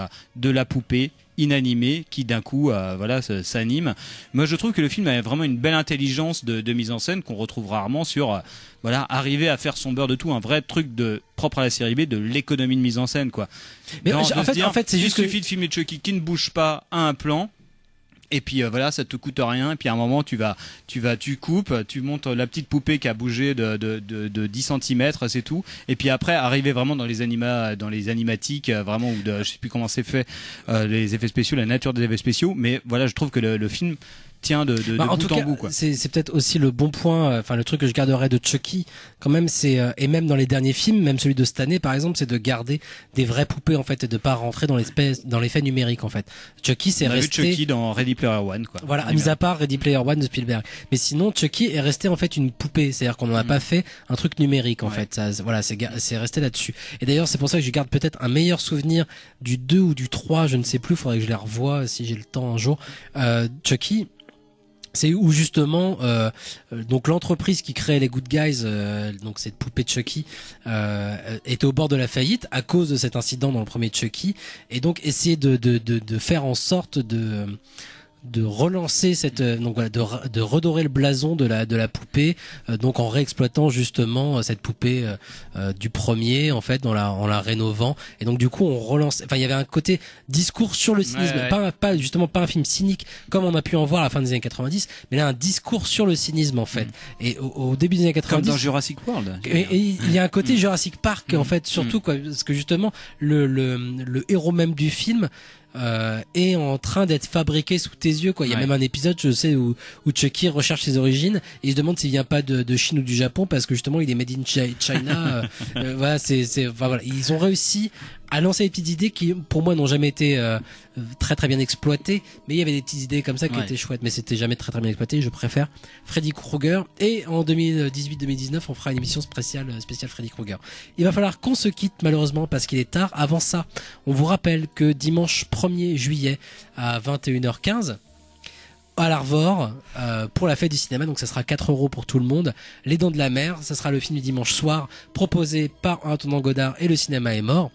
la poupée inanimée qui d'un coup s'anime. Moi je trouve que le film a vraiment une belle intelligence de mise en scène qu'on retrouve rarement sur arriver à faire son beurre de tout, un vrai truc propre à la série B, de l'économie de mise en scène, quoi. Mais en fait c'est juste il suffit de filmer Chucky qui ne bouge pas à un plan. Et puis ça te coûte rien, et puis à un moment tu coupes, tu montes la petite poupée qui a bougé de 10 cm, c'est tout. Et puis après arriver vraiment dans les animatiques, vraiment, ou je sais plus comment c'est fait, les effets spéciaux, la nature des effets spéciaux, mais voilà, je trouve que le film tient de bout en bout, quoi. C'est peut-être aussi le bon point, le truc que je garderais de Chucky quand même, c'est et même dans les derniers films, même celui de cette année par exemple, c'est de garder des vraies poupées en fait, et de pas rentrer dans l'effet numérique en fait. Chucky c'est resté, on a vu Chucky dans Ready Player One, quoi. Voilà, mis à part Ready Player One de Spielberg, mais sinon Chucky est resté en fait une poupée, c'est-à-dire qu'on n'en a pas fait un truc numérique en fait. Ça, voilà, c'est resté là-dessus. Et d'ailleurs c'est pour ça que je garde peut-être un meilleur souvenir du 2 ou du 3, je ne sais plus, faudrait que je les revoie si j'ai le temps un jour. Chucky, c'est où justement donc l'entreprise qui crée les Good Guys, donc cette poupée de Chucky, était au bord de la faillite à cause de cet incident dans le premier Chucky, et donc essayer de faire en sorte de relancer de redorer le blason de la poupée, donc en réexploitant justement cette poupée du premier en fait, en la rénovant, et donc du coup on relance, il y avait un côté discours sur le cynisme, pas justement pas un film cynique comme on a pu en voir à la fin des années 90, mais là un discours sur le cynisme en fait. Et au début des années 90, comme dans Jurassic World, et il y a un côté Jurassic Park en fait, surtout quoi, parce que justement le héros même du film est en train d'être fabriqué sous tes yeux, quoi. Il y a même un épisode, je sais, où Chucky recherche ses origines et il se demande s'il vient pas de Chine ou du Japon, parce que justement il est made in China. Voilà, voilà, ils ont réussi à lancer des petites idées qui pour moi n'ont jamais été très très bien exploitées, mais il y avait des petites idées comme ça qui étaient chouettes, mais c'était jamais très très bien exploité. Je préfère Freddy Krueger, et en 2018-2019 on fera une émission spéciale Freddy Krueger. Il va falloir qu'on se quitte malheureusement parce qu'il est tard. Avant ça, on vous rappelle que dimanche 1er juillet à 21h15 à l'Arvor, pour la fête du cinéma, donc ça sera 4 € pour tout le monde. Les Dents de la Mer, ça sera le film du dimanche soir proposé par Antonin Godard et Le Cinéma est mort.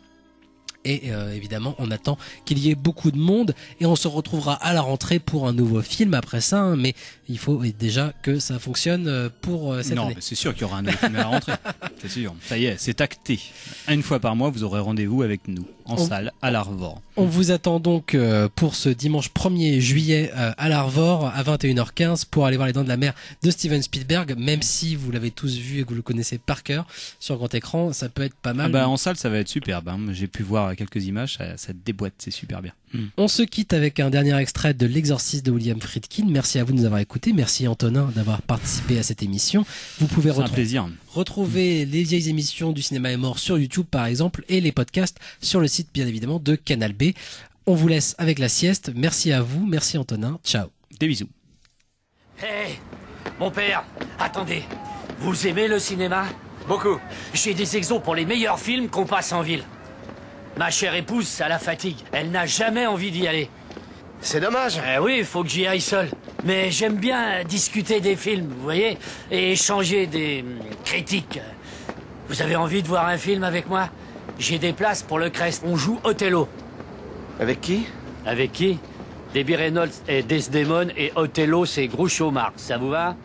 Et évidemment, on attend qu'il y ait beaucoup de monde et on se retrouvera à la rentrée pour un nouveau film après ça. Hein, mais il faut déjà que ça fonctionne pour cette année. Non, c'est sûr qu'il y aura un nouveau film à la rentrée. C'est sûr. Ça y est, c'est acté. Une fois par mois, vous aurez rendez-vous avec nous en salle à l'Arvor. On vous attend donc pour ce dimanche 1er juillet à l'Arvor à 21h15 pour aller voir Les Dents de la Mer de Steven Spielberg. Même si vous l'avez tous vu et que vous le connaissez par cœur sur grand écran, ça peut être pas mal. En salle, ça va être superbe. Hein. J'ai pu voir quelques images, ça déboîte, c'est super bien. On se quitte avec un dernier extrait de L'Exorciste de William Friedkin. Merci à vous de nous avoir écoutés. Merci Antonin d'avoir participé à cette émission. Vous pouvez un plaisir. retrouver les vieilles émissions du Cinéma est mort sur YouTube par exemple et les podcasts sur le site bien évidemment de Canal B. On vous laisse avec la sieste. Merci à vous. Merci Antonin. Ciao. Des bisous. Hé, mon père, attendez. Vous aimez le cinéma? Beaucoup. J'ai des exos pour les meilleurs films qu'on passe en ville. Ma chère épouse, ça la fatigue. Elle n'a jamais envie d'y aller. C'est dommage. Oui, il faut que j'y aille seul. Mais j'aime bien discuter des films, vous voyez, et échanger des critiques. Vous avez envie de voir un film avec moi? J'ai des places pour le Crest. On joue Othello. Avec qui? Avec qui? Debbie Reynolds et Desdemone et Othello, c'est Groucho Marx. Ça vous va?